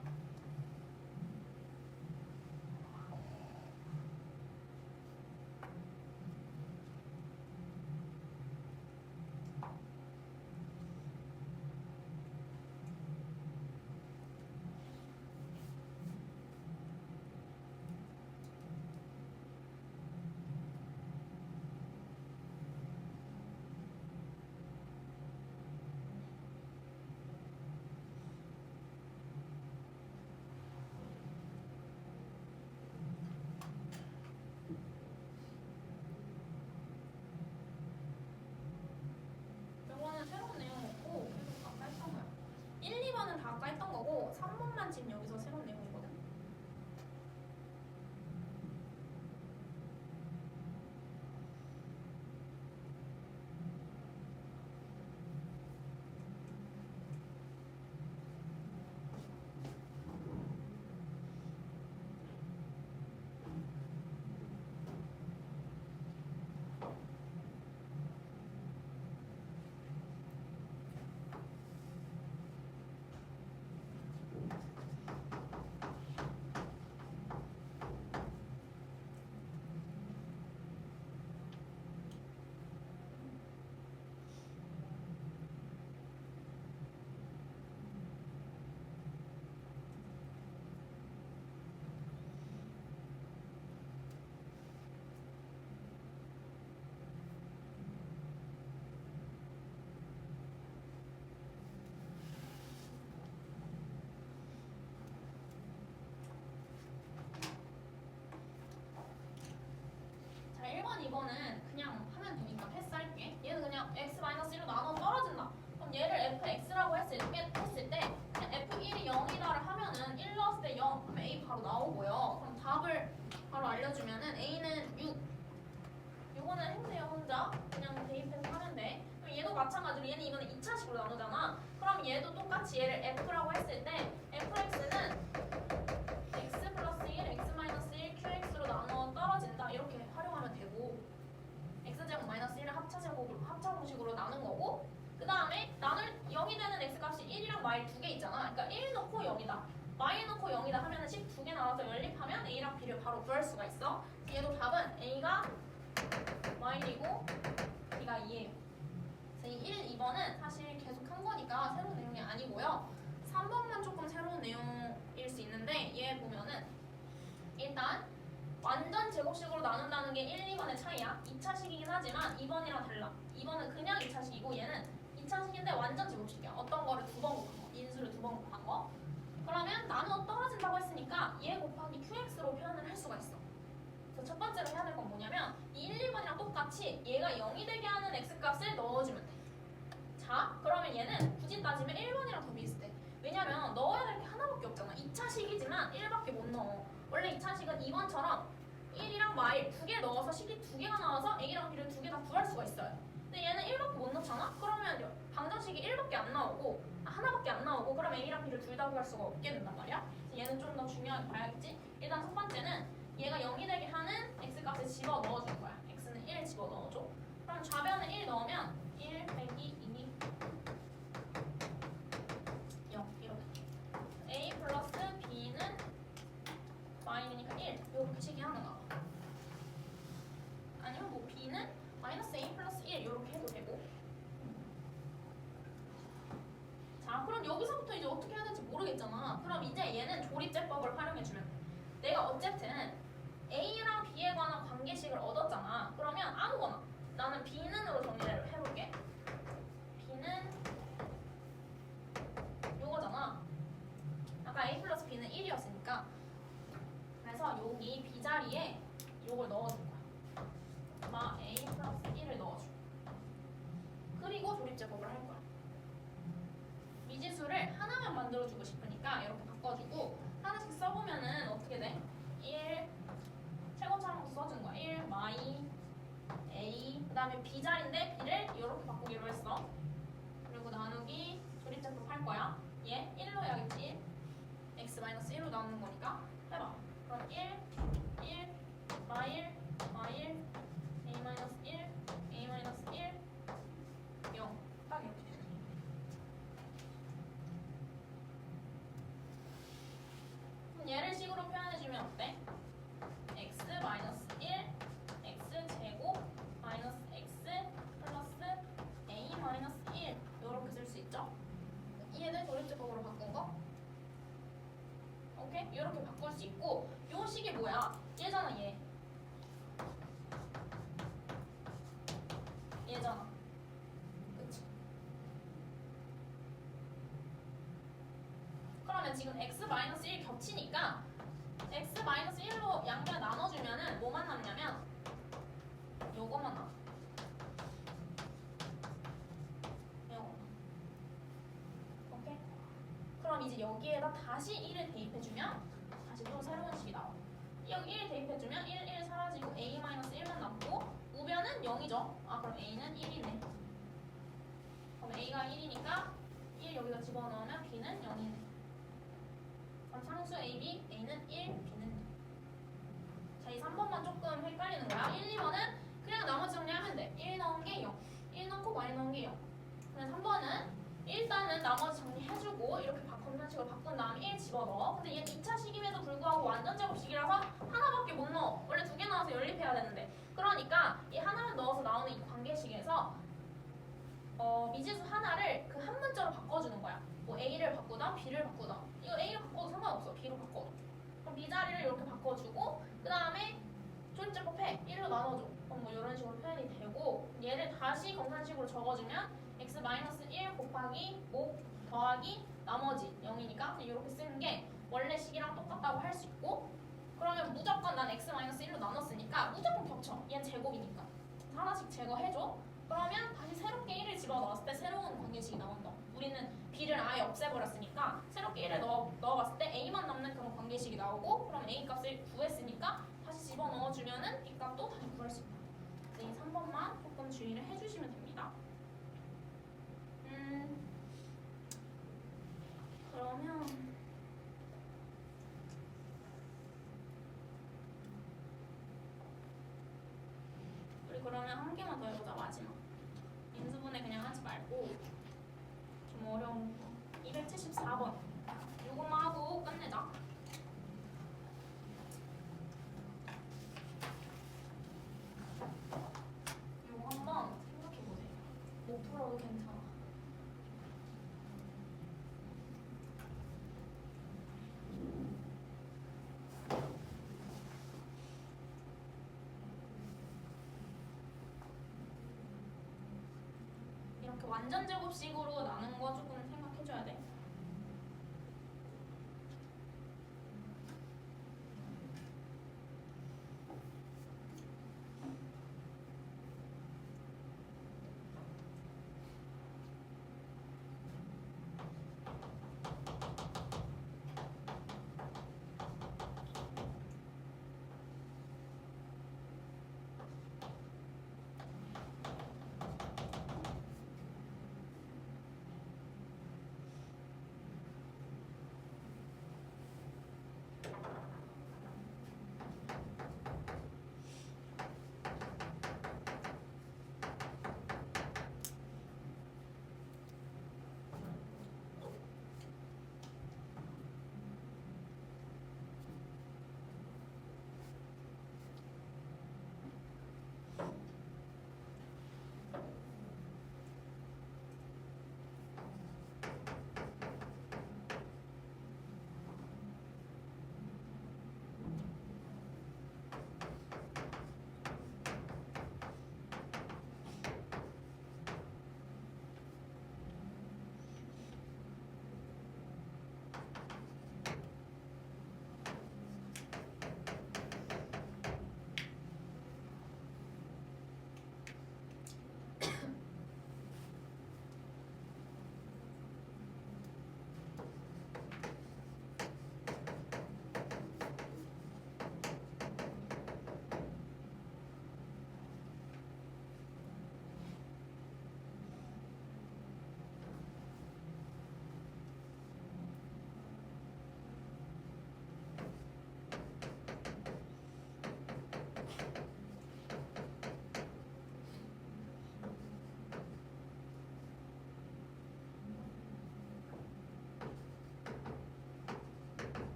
이거는 새로운 내용 없고 계속 아까 했던 거야. 1, 2번은 다 아까 했던 거고 3번만 지금 여기서 새로운 내용이거든. 자, 1번, 2번은 그냥 하면 되니까 패스할게. 얘는 그냥 x-1로 나눠 떨어진다. 그럼 얘를 fx라고 했을 때 그냥 f1이 0이다를 하면은 1 넣었을 때 0, 그럼 a 바로 나오고요. 그럼 답을 바로 알려주면은 a는 6. 요거는 했네요, 혼자. 그냥 대입해서 하면 돼. 그럼 얘도 마찬가지로 얘는 이번에 2차식으로 나누잖아. 그럼 얘도 똑같이 얘를 f라고 했을 때 fx는 x 플러스 1, x-1, qx로 나눠 떨어진다. 이렇게 활용하면 되고, x제곱 마이너스 1을 합차공식으로 나눈 거고, 그 다음에 나눌 0이 되는 x값이 1이랑 마일 2개 있잖아. 그러니까 1 넣고 0이다, 마일 넣고 0이다 하면은 식 2개 나와서 연립하면 a랑 b를 바로 구할 수가 있어. 얘도 답은 a가 마일이고 b가 2예요. 그래서 이 1, 2번은 사실 계속 한 거니까 새로운 내용이 아니고요. 3번만 조금 새로운 내용일 수 있는데, 얘 보면은 일단 완전 제곱식으로 나눈다는 게 1, 2번의 차이야. 2차식이긴 하지만 2번이랑 달라. 2번은 그냥 2차식이고 얘는 2차식인데 완전 제곱식이야. 어떤 거를 2번 곱한 거, 인수를 2번 곱한 거. 그러면 나누어 떨어진다고 했으니까 얘 곱하기 qx로 표현을 할 수가 있어. 그래서 첫 번째로 해야 될 건 뭐냐면 이 1, 2번이랑 똑같이 얘가 0이 되게 하는 x값을 넣어주면 돼. 자, 그러면 얘는 굳이 따지면 1번이랑 더 비슷해. 왜냐면 넣어야 될 게 하나밖에 없잖아. 2차식이지만 1밖에 못 넣어. 원래 2차식은 2번처럼 1이랑 마일 2개 넣어서 식이 2개가 나와서 a랑 b를 2개 다 구할 수가 있어요. 근데 얘는 1밖에 못 넣잖아? 그러면 방정식이 1밖에 안 나오고 하나밖에 안 나오고 그럼 a랑 b를 둘 다 구할 수가 없게 된단 말이야. 그래서 얘는 좀 더 중요하게 봐야겠지? 일단 첫 번째는 얘가 0이 되게 하는 x값을 집어 넣어줄 거야. x는 1 집어 넣어줘. 그럼 좌변에 1 넣으면 1 빼기 2 0 이렇게. a 플러스 b는 마이너니까 1 이렇게 식이 하나 나와. 아니면 뭐 b는 마이너스 a 플러스 1 이렇게 해도 되고. 자, 그럼 여기서부터 이제 어떻게 해야 될지 모르겠잖아. 그럼 이제 얘는 조립제법을 활용해주면 돼. 내가 어쨌든 a랑 b에 관한 관계식을 얻었잖아. 그러면 아무거나 나는 b는으로 정리를 해볼게. b는 요거잖아. 아까 a 플러스 b는 1이었으니까 그래서 여기 b 자리에 요걸 넣어줄 거야. a 플러스 1을 넣어줘. 그리고 조립제법을 할 거야. 미지수를 하나만 만들어주고 싶으니까 이렇게 바꿔주고 하나씩 써보면은 어떻게 돼? 1 최고차항도 써주는 거야. 1 마이 a 그 다음에 b 자리인데 b를 이렇게 바꾸기로 했어. 그리고 나누기 조립제법 할 거야. 얘 1로 해야겠지. 1 x-1로 나누는 거니까 해봐. 그럼 1 마일 a-1 a-1 0 딱 이렇게. 그럼 얘를 식으로 표현해주면 어때? x 마이너스 1 x 제곱 마이너스 x 플러스 a 마이너스 1 이렇게 쓸 수 있죠? 얘는 조립제법으로 바꾼 거? 오케이? 이렇게 바꿀 수 있고 요 식이 뭐야? 얘잖아 얘. 얘잖아. 그치? 그러면 지금 x-1 겹치니까 x-1로 양변 나눠주면은 뭐만 남냐면 요거만 남아. 요거. 오케이? 그럼 이제 여기에다 다시 1을 대입해주면 다시 또 새로운 식이 나와. 여기 1 대입해주면 1 사라지고 a-1만 남고 우변은 0이죠. 아 그럼 a는 1이네. 그럼 a가 1이니까 1 여기다 집어넣으면 b는 0이네. 그럼 상수 a, b, a는 1, b는 0. 자, 이 3번만 조금 헷갈리는 거야. 1, 2번은 그냥 나머지 정리하면 돼. 1 넣은 게 0, 1 넣고 마이 넣은 게 0. 그럼 3번은 일단은 나머지 정리해주고 이렇게 검산식으로 바꾼 다음에 1 집어넣어. 근데 얘는 2차식임에도 불구하고 완전 제곱식이라서 하나밖에 못 넣어. 원래 2개 나와서 연립해야 되는데. 그러니까 이 하나만 넣어서 나오는 이 관계식에서 미지수 하나를 그 한 문자로 바꿔주는 거야. 뭐 a를 바꾸던 b를 바꾸던. 이거 a를 바꿔도 상관없어. b로 바꿔도. 그럼 b 자리를 이렇게 바꿔주고 그 다음에 조립제법 해. 1로 나눠줘. 그럼 뭐 이런 식으로 표현이 되고 얘를 다시 검산식으로 적어주면 x-1 곱하기 5 더하기 나머지 0이니까 이렇게 쓰는 게 원래 식이랑 똑같다고 할 수 있고 그러면 무조건 난 x-1로 나눴으니까 무조건 겹쳐. 얘는 제곱이니까. 하나씩 제거해줘. 그러면 다시 새롭게 1을 집어넣었을 때 새로운 관계식이 나온다. 우리는 b를 아예 없애버렸으니까 새롭게 1을 넣어봤을 때 a만 남는 그런 관계식이 나오고 그럼 a 값을 구했으니까 다시 집어넣어주면은 b 값도 다시 구할 수 있다. 이 3번만 조금 주의를 해주시면 됩니다. 그러면 우리 그러면 한 개만 더 해보자. 마지막 인수분해 그냥 하지 말고 좀 어려운 거 274번 요것만 하고 끝내자. 요거 한번 생각해보세요. 못 풀어도 괜찮아. 이렇게 완전 제곱식으로 나눈 거 조금 생각해줘야 돼.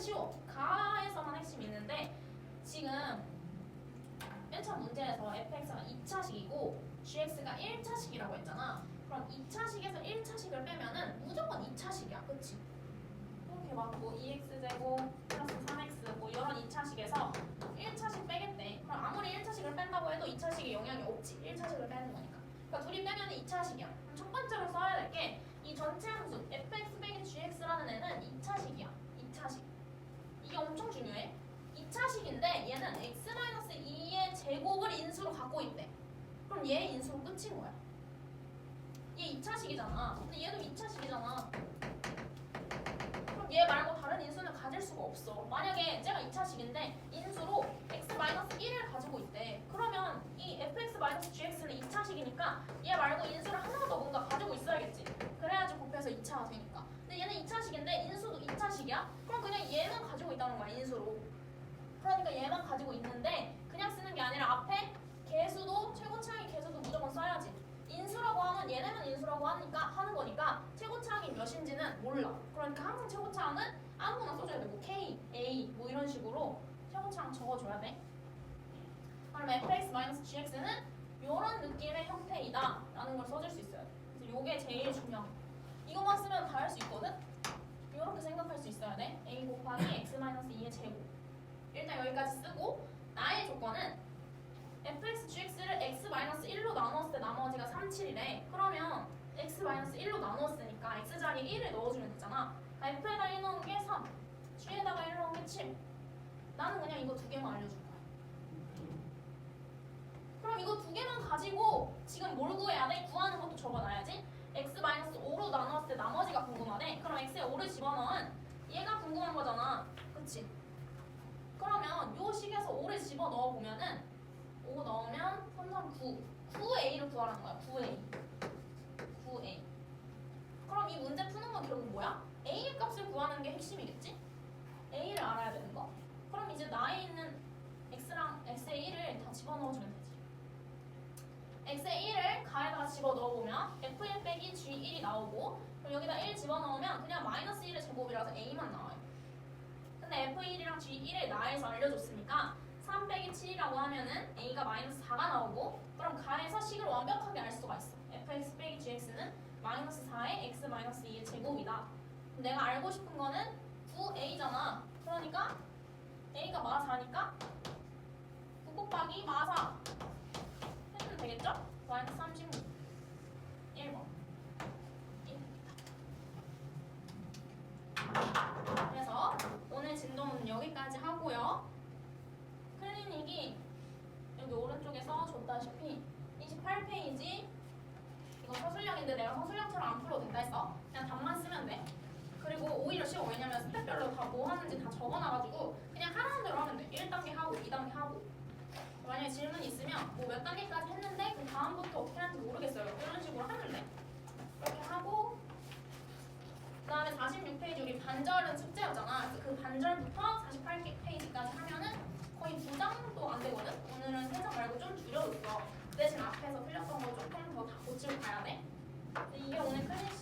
쉬워. 가에서만 핵심이 있는데 지금 맨 처음 문제에서 fx가 2차식이고 gx가 1차식이라고 했잖아. 그럼 2차식에서 1차식을 빼면은 무조건 2차식이야. 그치? 이렇게 막 뭐 2x제곱 플러스 3x 뭐 이런 2차식에서 1차식 빼겠대. 그럼 아무리 1차식을 뺀다고 해도 2차식에 영향이 없지. 1차식을 빼는 거니까. 그러니까 둘이 빼면 2차식이야. 첫 번째로 써야 될 게 이 전체 함수 fx 빼기 gx라는 애는 2차식이야. 2차식. 이게 엄청 중요해. 2차식인데 얘는 x-2의 제곱을 인수로 갖고 있대. 그럼 얘 인수로 끝인 거야. 얘 2차식이잖아. 근데 얘도 2차식이잖아. 그럼 얘 말고 다른 인수는 가질 수가 없어. 만약에 쟤가 2차식인데 인수로 x-1을 가지고 있대. 그러면 이 fx-gx는 2차식이니까 얘 말고 인수를 하나 더 뭔가 가지고 있어야겠지. 그래야지 곱해서 2차가 되니까. 근데 얘는 2차식인데 인수도 2차식이야? 그럼 그냥 얘만 가지고 있다는 거야, 인수로. 그러니까 얘만 가지고 있는데 그냥 쓰는 게 아니라 앞에 개수도 최고차항의 개수도 무조건 써야지. 인수라고 하면 얘네만 인수라고 하는 거니까 최고차항이 몇인지는 몰라. 그러니까 항상 최고차항은 아무거나 써줘야 돼. 뭐 K, A 뭐 이런 식으로 최고차항 적어줘야 돼. 그럼 fx-gx는 이런 느낌의 형태이다 라는 걸 써줄 수 있어요. 그래서 이게 제일 중요한 거. 이것만 쓰면 다 할 수 있거든? 이렇게 생각할 수 있어야 돼. a 곱하기 x-2의 제곱. 일단 여기까지 쓰고 나의 조건은 fx-gx를 x-1로 나누었을 때 나머지가 3, 7이래. 그러면 x-1로 나누었으니까 x자리에 1을 넣어주면 되잖아. f에다 1 넣은 게 3, g에다가 1 넣은 게 7. 나는 그냥 이거 두 개만 알려줄 거야. 그럼 이거 두 개만 가지고 지금 뭘 구해야 돼? 구하는 것도 적어놔야지. x-5로 나누었을 때 나머지가 궁금하대. 그럼 x에 5를 집어넣은 얘가 궁금한 거잖아. 그치? 그러면 요 식에서 5를 집어넣어 보면은 5 넣으면 3, 3, 9. 9a를 구하라는 거야. 9a. 9a. 그럼 이 문제 푸는 건 결국 뭐야? a의 값을 구하는 게 핵심이겠지? a를 알아야 되는 거. 그럼 이제 나에 있는 x랑 x의 1을 다 집어넣어주면 되지. x의 1을 가에다가 집어넣어보면 f1 빼기 g1이 나오고 그럼 여기다 1 집어넣으면 그냥 마이너스 1의 제곱이라서 a만 나와요. 근데 f1이랑 g1을 나에서 알려줬으니까 3 빼기 7이라고 하면은 a가 마이너스 4가 나오고 그럼 가에서 식을 완벽하게 알 수가 있어. fx 빼기 gx는 마이너스 4의 x 마이너스 2의 제곱이다. 내가 알고 싶은 거는 9a잖아. 그러니까 a가 마 4니까 9 곱하기 마 4 해주면 되겠죠? 마이너스 36 1번. 그래서 오늘 진도는 여기까지 하고요. 클리닉이 여기 오른쪽에서 줬다시피 28페이지 이거 서술형인데 내가 서술형처럼 안 풀어도 된다 했어. 그냥 답만 쓰면 돼. 그리고 오히려 쉬워. 왜냐면 스텝별로 다 뭐 하는지 다 적어놔가지고 그냥 하라는 대로 하면 돼. 1단계 하고 2단계 하고 만약에 질문 있으면 뭐 몇 단계까지 했는데 그 다음부터 어떻게 하는지 모르겠어요. 이런 식으로 하면 돼. 이렇게 하고 그 다음에 46페이지 우리 반절은 숙제였잖아. 그래서 그 반절부터 48페이지까지 하면은 거의 2장도 안 되거든? 오늘은 3장 말고 좀 줄여줬어. 그 대신 앞에서 틀렸던 거 조금 더 다 고치고 가야 돼. 이게 오늘 클래식